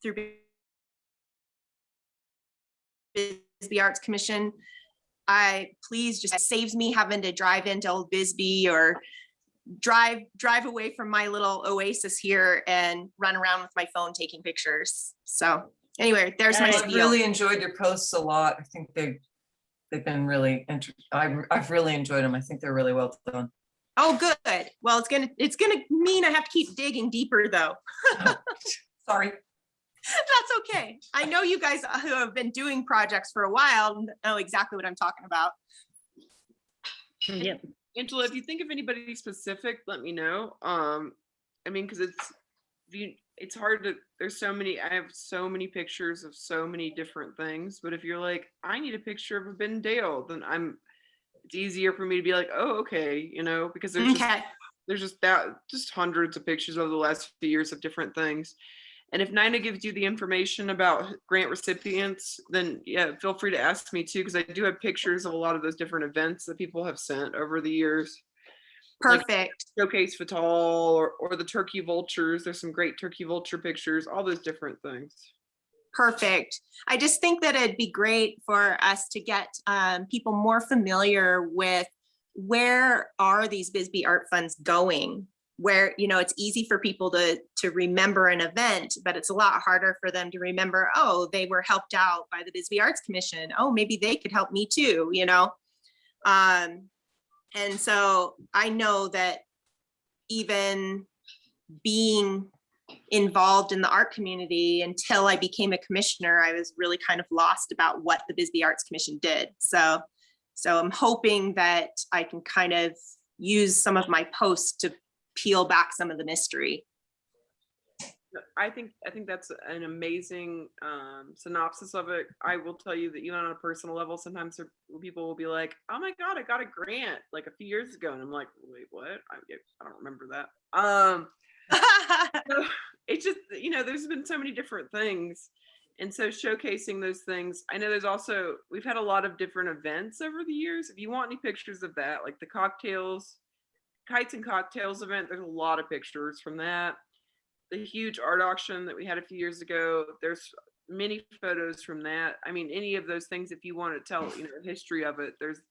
through Bisbee Arts Commission. Please just saves me having to drive into old Bisbee or drive away from my little oasis here and run around with my phone taking pictures. So anyway, there's my I've spiel. really enjoyed your posts a lot. I think they've been really I've really enjoyed them. I think they're really well done. Oh, good. Well, it's gonna mean I have to keep digging deeper though. Sorry. That's okay. I know you guys who have been doing projects for a while know exactly what I'm talking about. Yep. Angela, if you think of anybody specific, let me know. I mean, because it's hard to, there's so many, I have so many pictures of so many different things, but if you're like, I need a picture of a Ben Dale, then it's easier for me to be like, oh, okay, you know, because there's just hundreds of pictures over the last few years of different things. And if Nina gives you the information about grant recipients, then yeah, feel free to ask me too, because I do have pictures of a lot of those different events that people have sent over the years. Perfect. Like Showcase Fatal or the Turkey Vultures. There's some great Turkey Vulture pictures, all those different things. Perfect. I just think that it'd be great for us to get people more familiar with where are these Bisbee Art Funds going? Where, you know, it's easy for people to remember an event, but it's a lot harder for them to remember, oh, they were helped out by the Bisbee Arts Commission. Oh, maybe they could help me too, you know? And so I know that even being involved in the art community until I became a commissioner, I was really kind of lost about what the Bisbee Arts Commission did. So I'm hoping that I can kind of use some of my posts to peel back some of the mystery. I think that's an amazing synopsis of it. I will tell you that even on a personal level, sometimes people will be like, "Oh my God, I got a grant like a few years ago," and I'm like, "Wait, what? I don't remember that." So it's just, you know, there's been so many different things, and so showcasing those things. I know we've had a lot of different events over the years. If you want any pictures of that, like the Kites and Cocktails event, there's a lot of pictures from that. The huge art auction that we had a few years ago, there's many photos from that. I mean, any of those things, if you want to tell, you know, the history of it, there's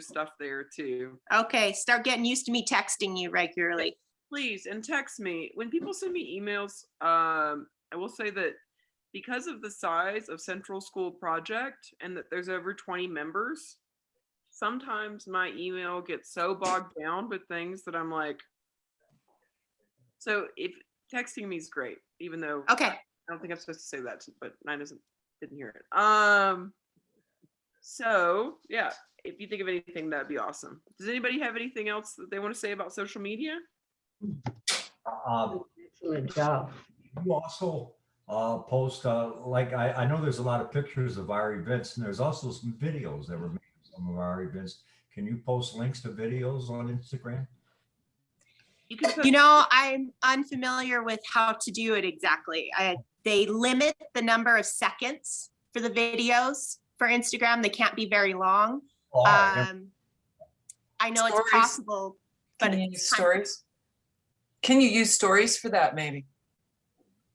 stuff there too. Okay, start getting used to me texting you regularly. Please, and text me. When people send me emails, I will say that because of the size of Central School Project and that there's over 20 members, sometimes my email gets so bogged down with things that I'm like, so if texting me is great, even though Okay. I don't think I'm supposed to say that, but Nina didn't hear it. So yeah, if you think of anything, that'd be awesome. Does anybody have anything else that they want to say about social media? Excellent job. You also post, like, I know there's a lot of pictures of our events, and there's also some videos that were made of some of our events. Can you post links to videos on Instagram? You can put, You know, I'm unfamiliar with how to do it exactly. They limit the number of seconds for the videos for Instagram. They can't be very long. Oh, all right. I know it's Stories. possible, but Can you it's use stories? Can you use stories for that maybe?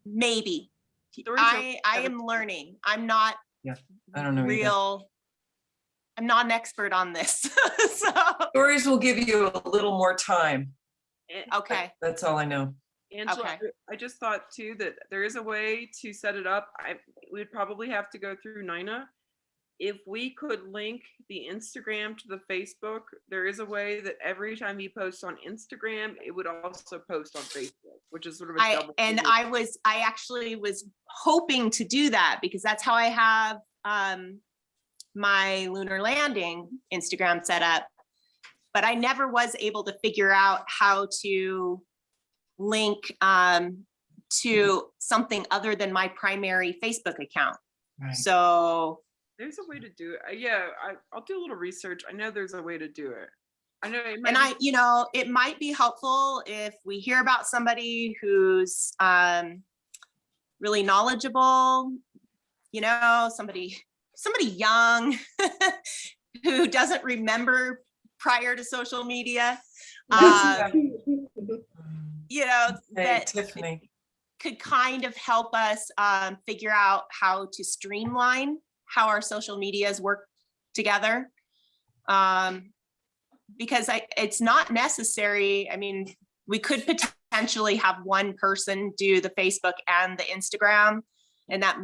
maybe. Stories are- I am learning. I'm not I don't know either. real. I'm not an expert on this. So, Stories will give you a little more time. and- okay. That's all I know. Angela, Okay. I just thought too that there is a way to set it up. We'd probably have to go through Nina. If we could link the Instagram to the Facebook, there is a way that every time you post on Instagram, it would also post on Facebook, which is sort of a double. I actually was hoping to do that because that's how I have my lunar landing Instagram set up. But I never was able to figure out how to link to something other than my primary Facebook account. Right. So There's a way to do it. Yeah, I'll do a little research. I know there's a way to do it. I know it might and be- it might be helpful if we hear about somebody who's really knowledgeable, somebody young who doesn't remember prior to social media, Hey, that Tiffany. could kind of help us figure out how to streamline how our social medias work together. Because it's not necessary. I mean, we could potentially have one person do the Facebook and the Instagram and that,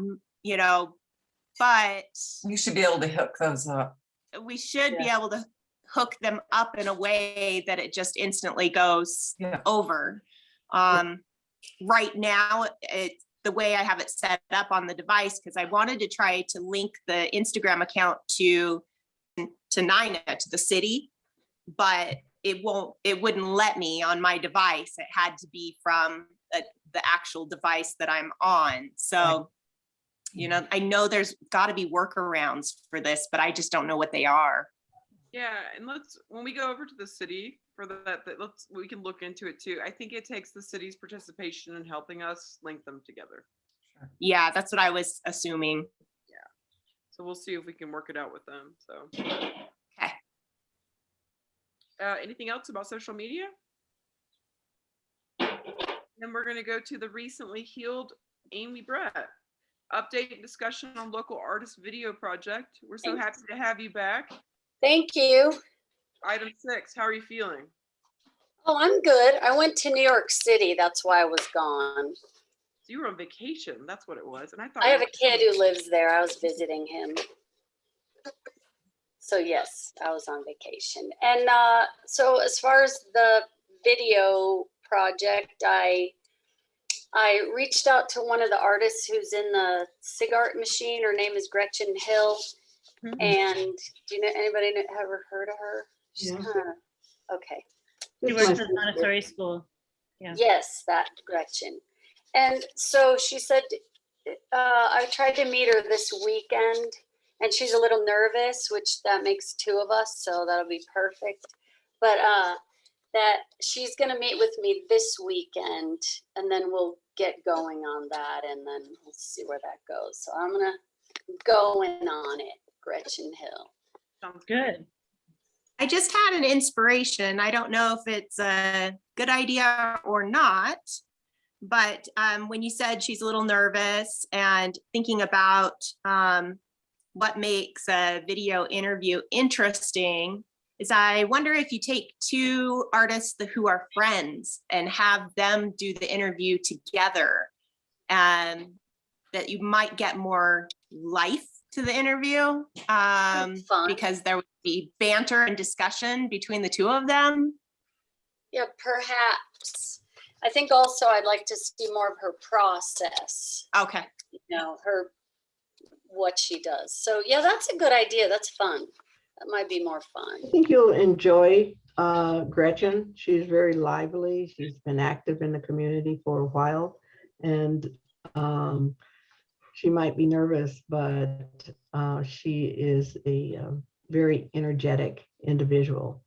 but You should be able to hook those up. we should be able to hook them up in a way that it just instantly goes Yeah. over. Right now, the way I have it set up on the device, because I wanted to try to link the Instagram account to Nina, to the city, but it wouldn't let me on my device. It had to be from the actual device that I'm on. So, I know there's got to be workarounds for this, but I just don't know what they are. Yeah, and when we go over to the city for we can look into it too. I think it takes the city's participation in helping us link them together. Yeah, that's what I was assuming. So we'll see if we can work it out with them. So. Okay. Anything else about social media? Then we're going to go to the recently healed Amy Brett. Update and discussion on local artist video project. We're so happy to have you back. Thank you. Item 6, how are you feeling? Oh, I'm good. I went to New York City. That's why I was gone. So you were on vacation. That's what it was. And I thought I have a kid who lives there. I was visiting him. So yes, I was on vacation. And so as far as the video project, I reached out to one of the artists who's in the SIG art machine. Her name is Gretchen Hill. And do you know anybody ever heard of her? She's Yeah. kinda, okay. She works at Montessori school. Yeah. Yes, that Gretchen. And so she said, I tried to meet her this weekend and she's a little nervous, which that makes 2 of us. So that'll be perfect. But that she's going to meet with me this weekend and then we'll get going on that and then we'll see where that goes. So I'm going to go in on it, Gretchen Hill. Sounds Good. I just had an inspiration. I don't know if it's a good idea or not, but when you said she's a little nervous and thinking about what makes a video interview interesting, is I wonder if you take 2 artists who are friends and have them do the interview together, and that you might get more life to the interview Fun. because there would be banter and discussion between the 2 of them. Yeah, perhaps. I think also I'd like to see more of her process, Okay. what she does. So yeah, that's a good idea. That's fun. That might be more fun. I think you'll enjoy Gretchen. She's very lively. She's been active in the community for a while. And She might be nervous, but she is a very energetic individual.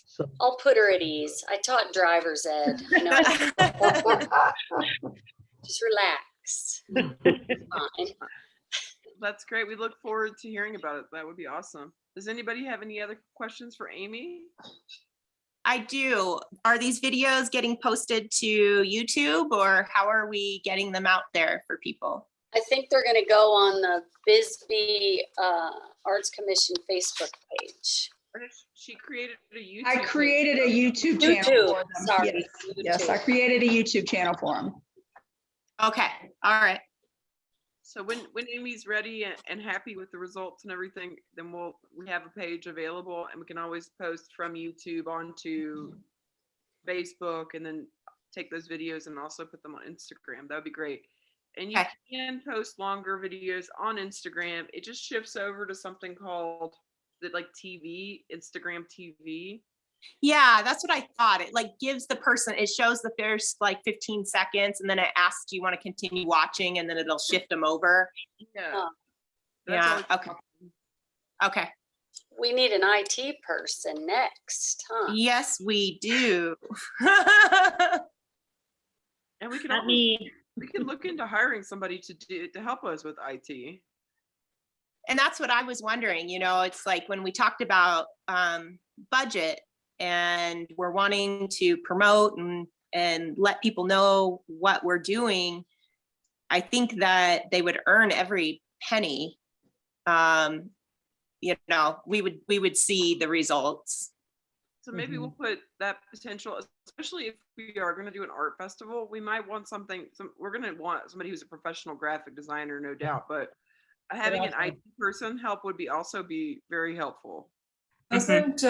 So I'll put her at ease. I taught driver's ed. I know. Just relax. It's fine. That's great. We look forward to hearing about it. That would be awesome. Does anybody have any other questions for Amy? I do. Are these videos getting posted to YouTube, or how are we getting them out there for people? I think they're going to go on the Bisbee Arts Commission Facebook page. She created a YouTube. I page. created a YouTube channel YouTube, for them. sorry, Yes, I YouTube. created a YouTube channel for them. Okay, all right. So when Amy's ready and happy with the results and everything, then we have a page available, and we can always post from YouTube onto Facebook, and then take those videos and also put them on Instagram. That would be great. And you Okay. can post longer videos on Instagram. It just shifts over to something called like TV, Instagram TV. Yeah, that's what I thought. It like gives the person, it shows the first like 15 seconds and then it asks, do you want to continue watching? And then it'll shift them over. Yeah. Oh. That's Yeah, always okay. Okay. We need an IT person next, huh? Yes, we do. And we can Not always, me. we can look into hiring somebody to help us with IT. And that's what I was wondering, it's like when we talked about budget and we're wanting to promote and let people know what we're doing, I think that they would earn every penny. We would see the results. So maybe we'll put that potential, especially if we are going to do an art festival, we might want we're going to want somebody who's a professional graphic designer, no doubt, but having an IT person help would also be very helpful. Doesn't,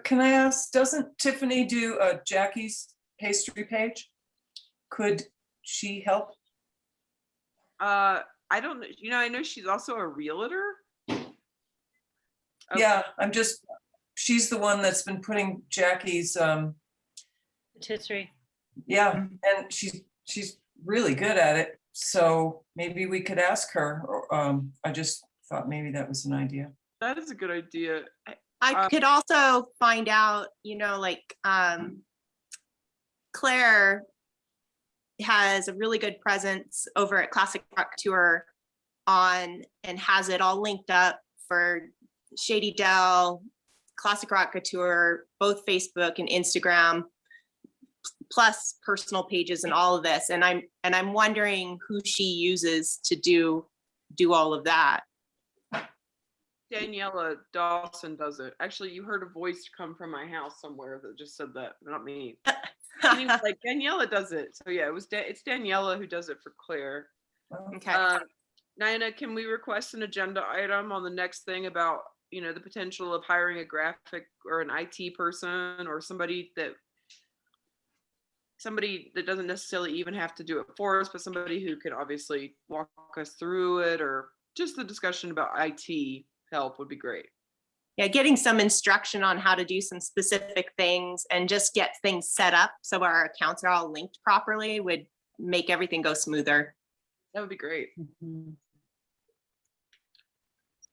can I ask, doesn't Tiffany do Jackie's pastry page? Could she help? I don't know, I know she's also a realtor. Yeah, she's the one that's been putting Jackie's, Patisserie. yeah, and she's really good at it. So maybe we could ask her. I just thought maybe that was an idea. That is a good idea. I could also find out, Claire has a really good presence over at Classic Rock Tour and has it all linked up for Shady Dell, Classic Rock Couture, both Facebook and Instagram, plus personal pages and all of this. And I'm wondering who she uses to do all of that. Daniela Dawson does it. Actually, you heard a voice come from my house somewhere that just said that, not me. And he was like, Daniela does it. So yeah, it's Daniela who does it for Claire. Okay. Nina, can we request an agenda item on the next thing about, the potential of hiring a graphic or an IT person or somebody that doesn't necessarily even have to do it for us, but somebody who can obviously walk us through it, or just the discussion about IT help would be great. Yeah, getting some instruction on how to do some specific things and just get things set up so our accounts are all linked properly would make everything go smoother. That would be great. Mhm.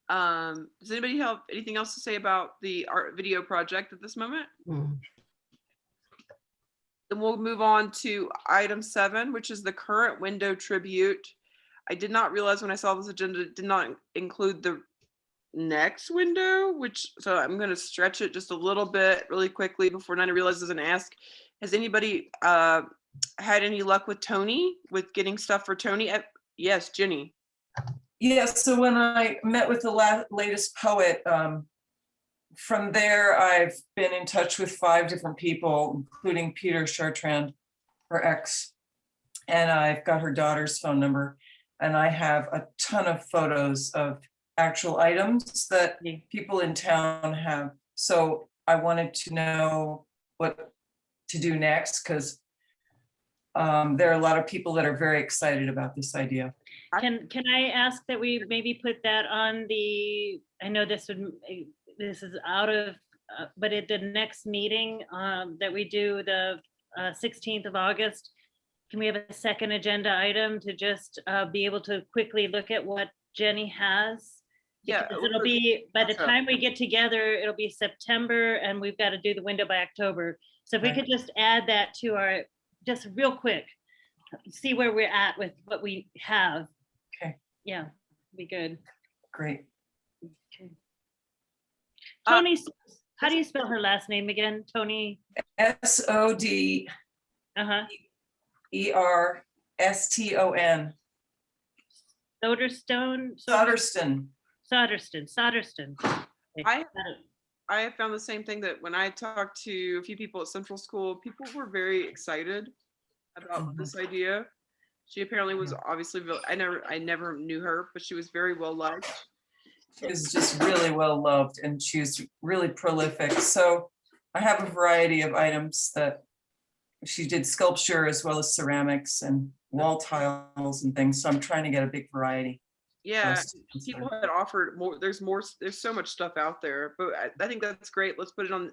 Does anybody have anything else to say about the art video project at this moment? Mm. Then we'll move on to item 7, which is the current window tribute. I did not realize when I saw this agenda, it did not include the next window, so I'm going to stretch it just a little bit really quickly before Nina realizes and ask, has anybody had any luck with Tony, with getting stuff for Tony? Yes, Jenny. Yes, so when I met with the latest poet, from there, I've been in touch with 5 different people, including Peter Chartrand, her ex, and I've got her daughter's phone number, and I have a ton of photos of actual items that people in town have. So I wanted to know what to do next, because there are a lot of people that are very excited about this idea. Can I ask that we maybe put that on I know this is out of, but at the next meeting that we do, the 16th of August, can we have a second agenda item to just be able to quickly look at what Jenny has? Yeah, Because it'll be, by the Okay. time we get together, it'll be September and we've got to do the window by October. So if we Okay. could just add that to our, just real quick, see where we're at with what we have. Okay. Yeah, be good. Great. Okay. Uh, Tony, how do you spell her last name again? Tony? SODERSTON. Uh-huh. Soderstone? Soderstone. Soderston. Okay, I- got it. I have found the same thing, that when I talked to a few people at Central School, people were very excited about this idea. She apparently was obviously, I never knew her, but she was very well liked. She was just really well loved and she was really prolific. So I have a variety of items that she did, sculpture as well as ceramics and wall tiles and things. So I'm trying to get a big variety. Yeah, Students people are- had offered more. There's so much stuff out there, but I think that's great. Let's put it on.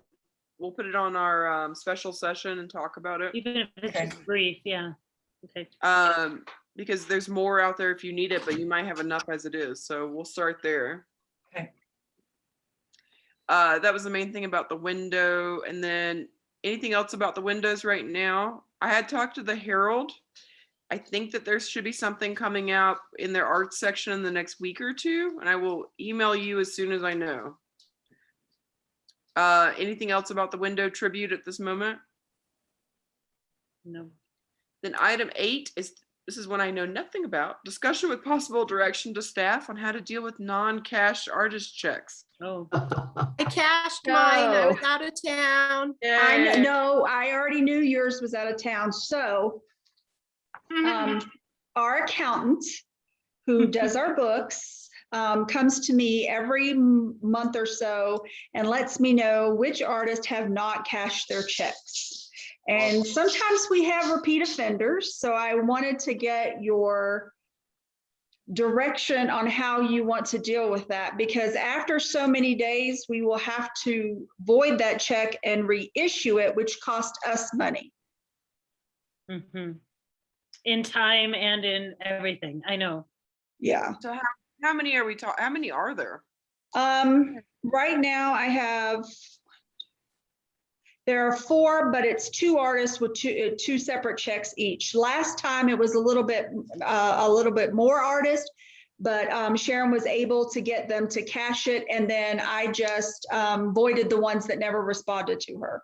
We'll put it on our special session and talk about it. Even if it's Okay. just brief, yeah. Okay. Because there's more out there if you need it, but you might have enough as it is. So we'll start there. Okay. That was the main thing about the window. And then anything else about the windows right now? I had talked to the Herald. I think that there should be something coming out in their arts section in the next week or two, and I will email you as soon as I know. Anything else about the window tribute at this moment? No. Then item 8 is, this is one I know nothing about. Discussion with possible direction to staff on how to deal with non-cash artist checks. Oh, I cashed mine. I was No. out of town. I Yay. know, I already knew yours was out of town, so our accountant, who does our books, comes to me every month or so and lets me know which artists have not cashed their checks. And sometimes we have repeat offenders, so I wanted to get your direction on how you want to deal with that, because after so many days, we will have to void that check and reissue it, which cost us money. mhm. In time and in everything, I know. Yeah. So how many are we talking? How many are there? Right now I have, there are 4, but it's 2 artists with 2 separate checks each. Last time it was a little bit more artists, but Sharon was able to get them to cash it. And then I just voided the ones that never responded to her.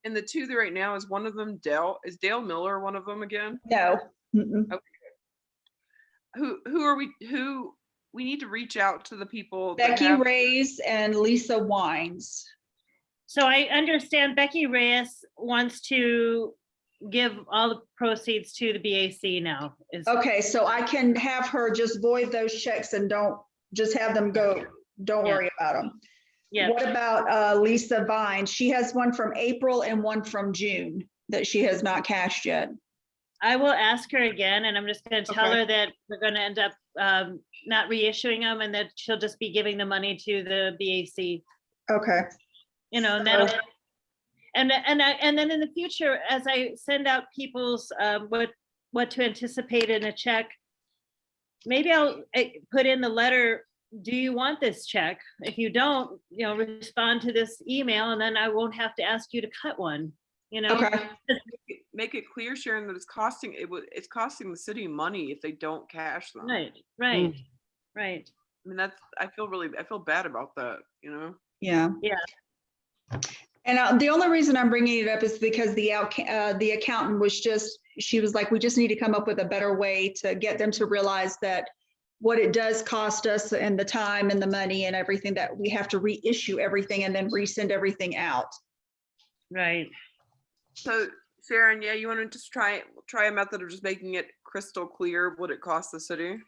And the 2 that right now, is one of them Dale? Is Dale Miller one of them again? No. Mm-mm. Who we need to reach out to the people that Becky have, Reyes and Lisa Wines. So I understand Becky Reyes wants to give all the proceeds to the BAC now. Is Okay, so I can have her just void those checks and don't just have them go. Don't Yeah. worry about them. Yeah, What about Lisa Vine? She has one from April and one from June that she has not cashed yet. I will ask her again, and I'm just gonna tell Okay. her that we're gonna end up not reissuing them and that she'll just be giving the money to the BAC, Okay. you know, and that'll. And then in the future, as I send out people's what to anticipate in a check, maybe I'll put in the letter, do you want this check? If you don't, you know, respond to this email and then I won't have to ask you to cut one, you know? Okay. make it clear, Sharon, that it's costing the city money if they don't cash them. Right, right, right. I mean, I feel bad about that, you know? Yeah. Yeah. And the only reason I'm bringing it up is because the accountant was she was like, we just need to come up with a better way to get them to realize that what it does cost us and the time and the money and everything, that we have to reissue everything and then resend everything out. Right. So Sharon, yeah, you want to just try a method of just making it crystal clear what it costs the city?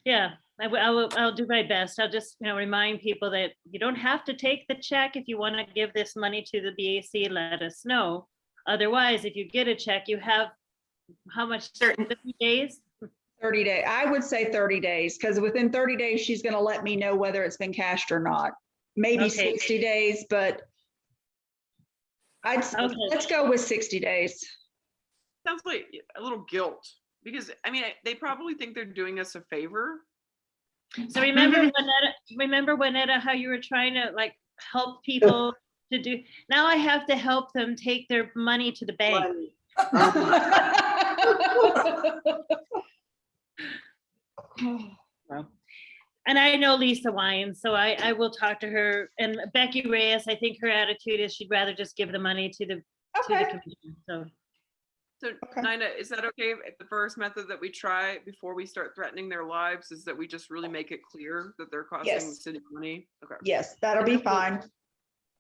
Yeah, I'll do my best. I'll just, you know, remind people that you don't have to take the check. If you want to give this money to the BAC, let us know. Otherwise, if you get a check, you have how much, 30 days? 30 days. I would say 30 days, because within 30 days, she's going to let me know whether it's been cashed or not. Maybe Okay. 60 days, but Okay. let's go with 60 days. sounds like a little guilt because I mean, they probably think they're doing us a favor. So remember Juanetta, how you were trying to like help people to do, now I have to help them take their money to the bank. Well, and I know Lisa Wines, so I will talk to her. And Becky Reyes, I think her attitude is she'd rather just give the money to the Okay. commission. So So Okay. Nina, is that okay if the first method that we try before we start threatening their lives is that we just really make it clear that they're costing the Yes. city money? Okay. Yes, that'll be fine.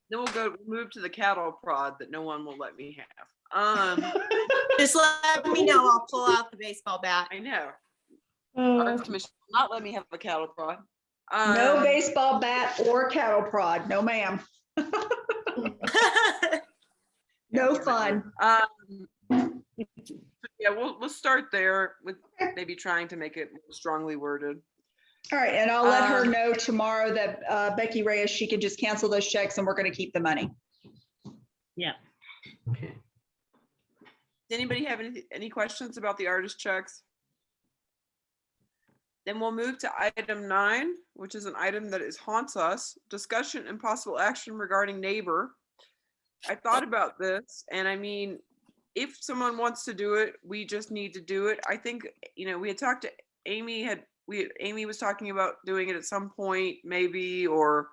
Then we'll move to the cattle prod that no one will let me have. Just let me know. I'll pull out the baseball bat. I know. Arts Commission will not let me have a cattle prod. No baseball bat or cattle prod. No, ma'am. No fun. Yeah, we'll start there with maybe trying to make it more strongly worded. All right, and I'll let her know tomorrow that Becky Reyes, she can just cancel those checks and we're going to keep the money. yeah. Okay. Does anybody have any questions about the artist checks? Then we'll move to item 9, which is an item that haunts us, discussion and possible action regarding neighbor. I thought about this, and I mean, if someone wants to do it, we just need to do it. I think, we had talked to Amy, Amy was talking about doing it at some point, maybe, or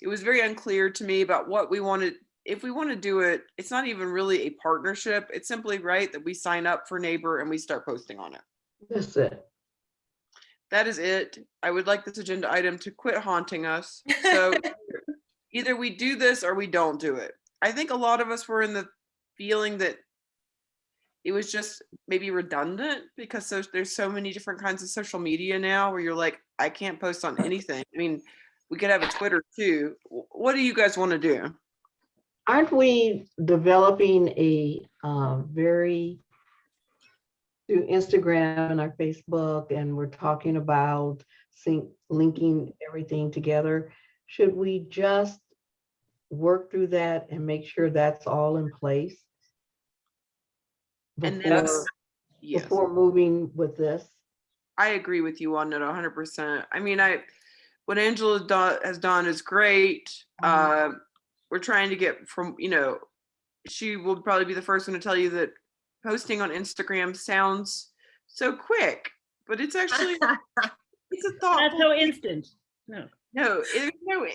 it was very unclear to me about what we wanted. If we want to do it, it's not even really a partnership. It's simply right that we sign up for Neighbor and we start posting on it. That's it. That is it. I would like this agenda item to quit haunting us. So either we do this or we don't do it. I think a lot of us were in the feeling that it was just maybe redundant because there's so many different kinds of social media now where you're like, I can't post on anything. I mean, we could have a Twitter too. What do you guys want to do? Aren't we developing a very through Instagram and our Facebook, and we're talking about linking everything together? Should we just work through that and make sure that's all in place And before, that's, yes, before moving with this? I agree with you on it 100%. I mean, what Angela has done is great. We're trying to get from, she will probably be the first one to tell you that posting on Instagram sounds so quick, but it's actually, it's a thoughtful. That's so instant. No,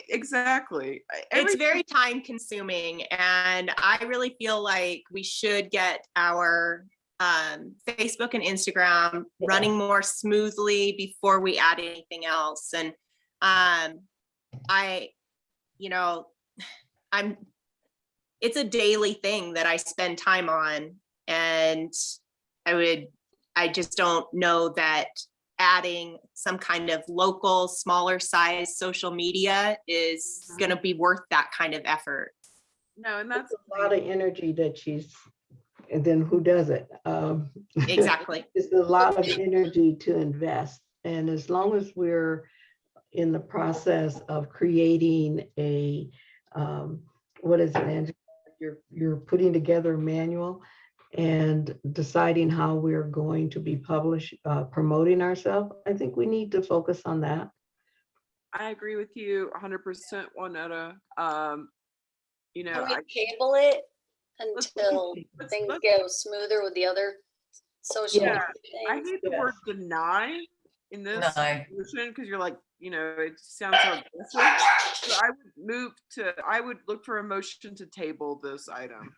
exactly. It's very time consuming, and I really feel like we should get our Facebook and Instagram running more smoothly before we add anything else. And it's a daily thing that I spend time on, and I just don't know that adding some kind of local, smaller size social media is going to be worth that kind of effort. No, and that's a lot of energy that and then who does it? Exactly. It's a lot of energy to invest. And as long as we're in the process of creating a, what is it, Angela? You're putting together a manual and deciding how we're going to be promoting ourselves. I think we need to focus on that. I agree with you 100%, Juanetta. Can we table it until things go smoother with the other social media I things? hate the word deny in this solution because you're like, it sounds so aggressive. So I would look for a motion to table this item.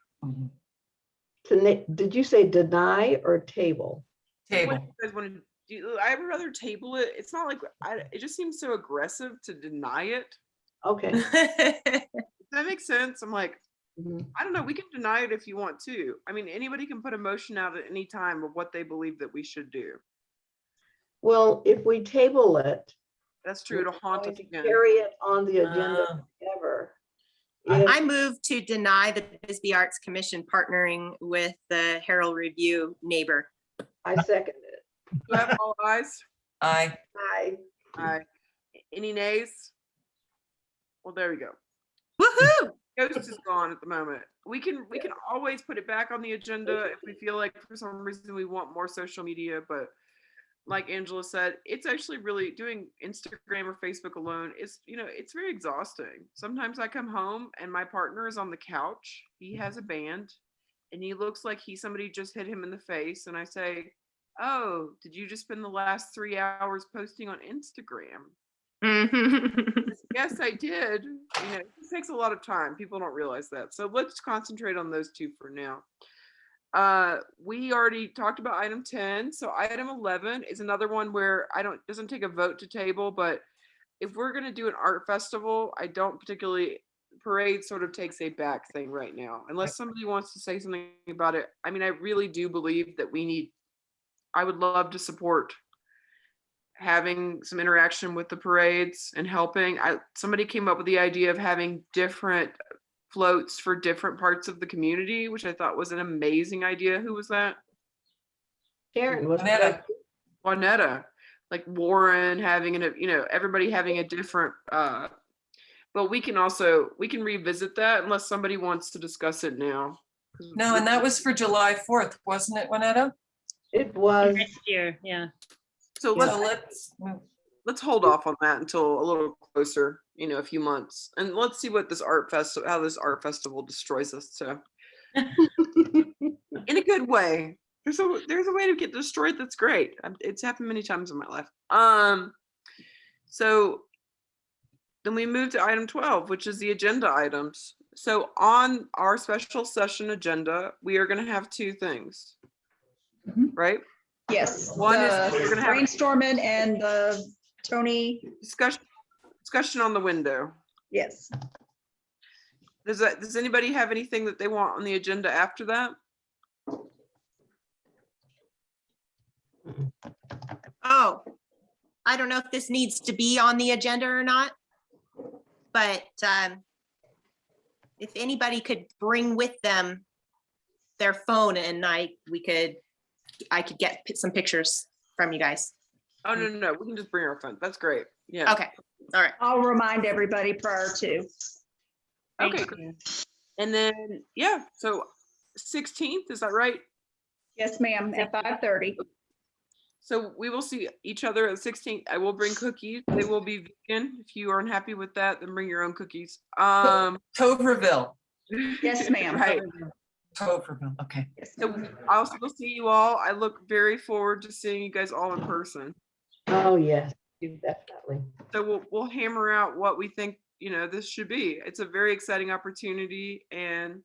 Did you say deny or table? What do you guys want to do? I would rather table it. It's not like it just seems so aggressive to deny it. Okay. Does that make sense? I'm like, I don't know. We can deny it if you want to. I mean, anybody can put a motion out at any time of what they believe that we should do. Well, if we table it, that's true. It'll haunt us again. Carry it on the agenda forever. I move to deny the Bisbee Arts Commission partnering with the Herald Review Neighbor. I second it. Do you have all ayes? Aye. Aye. Aye. Any nays? Well, there we go. Woohoo! Ghost is gone at the moment. We can always put it back on the agenda if we feel like for some reason we want more social media, but like Angela said, it's actually really doing Instagram or Facebook alone. It's very exhausting. Sometimes I come home and my partner is on the couch. He has a band and he looks like somebody just hit him in the face. And I say, "Oh, did you just spend the last 3 hours posting on Instagram?" Yes, I did. It takes a lot of time. People don't realize that. So let's concentrate on those two for now. We already talked about item 10. So item 11 is another one where doesn't take a vote to table, but if we're going to do an art festival, I don't particularly, parade sort of takes a back thing right now, unless somebody wants to say something about it. I mean, I really do believe that I would love to support having some interaction with the parades and helping. Somebody came up with the idea of having different floats for different parts of the community, which I thought was an amazing idea. Who was that? Karen, was Juanetta. that? Juanetta. Like Warren having everybody having a different but we can revisit that unless somebody wants to discuss it now. No, and that was for July 4th, wasn't it, Juanetta? It was, Next year, yeah. So Yeah. let's hold off on that until a little closer, a few months, and let's see what how this art festival destroys us to in a good way. There's a way to get destroyed that's great. It's happened many times in my life. So then we move to item 12, which is the agenda items. So on our special session agenda, we are going to have two things, right? Yes, One is the we're gonna have- brainstorming and the Tony, Discussion on the window. yes. Does anybody have anything that they want on the agenda after that? Oh, I don't know if this needs to be on the agenda or not, but if anybody could bring with them their phone and I could get some pictures from you guys. Oh, no, we can just bring our phone. That's great. Yeah. Okay, all right. I'll remind everybody prior to. Thank Okay. you. And then, yeah, so 16th, is that right? Yes, ma'am, at 5:30. So we will see each other at 16th. I will bring cookies. They will be vegan. If you are unhappy with that, then bring your own cookies. Toverville. Yes, ma'am. Right. Toverville, okay. Yes, So ma'am. I'll still see you all. I look very forward to seeing you guys all in person. oh, yes, definitely. So we'll hammer out what we think, this should be. It's a very exciting opportunity and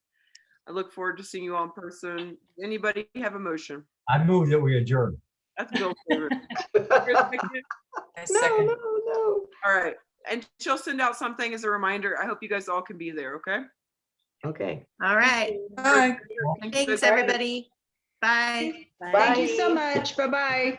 I look forward to seeing you all in person. Anybody have a motion? I move that we adjourn. That's Bill's favorite. I No, second. no. All right. And she'll send out something as a reminder. I hope you guys all can be there, okay? Okay. All right. Bye. Thank you Thanks, so much. everybody. Bye. Thank you so much. Bye-bye.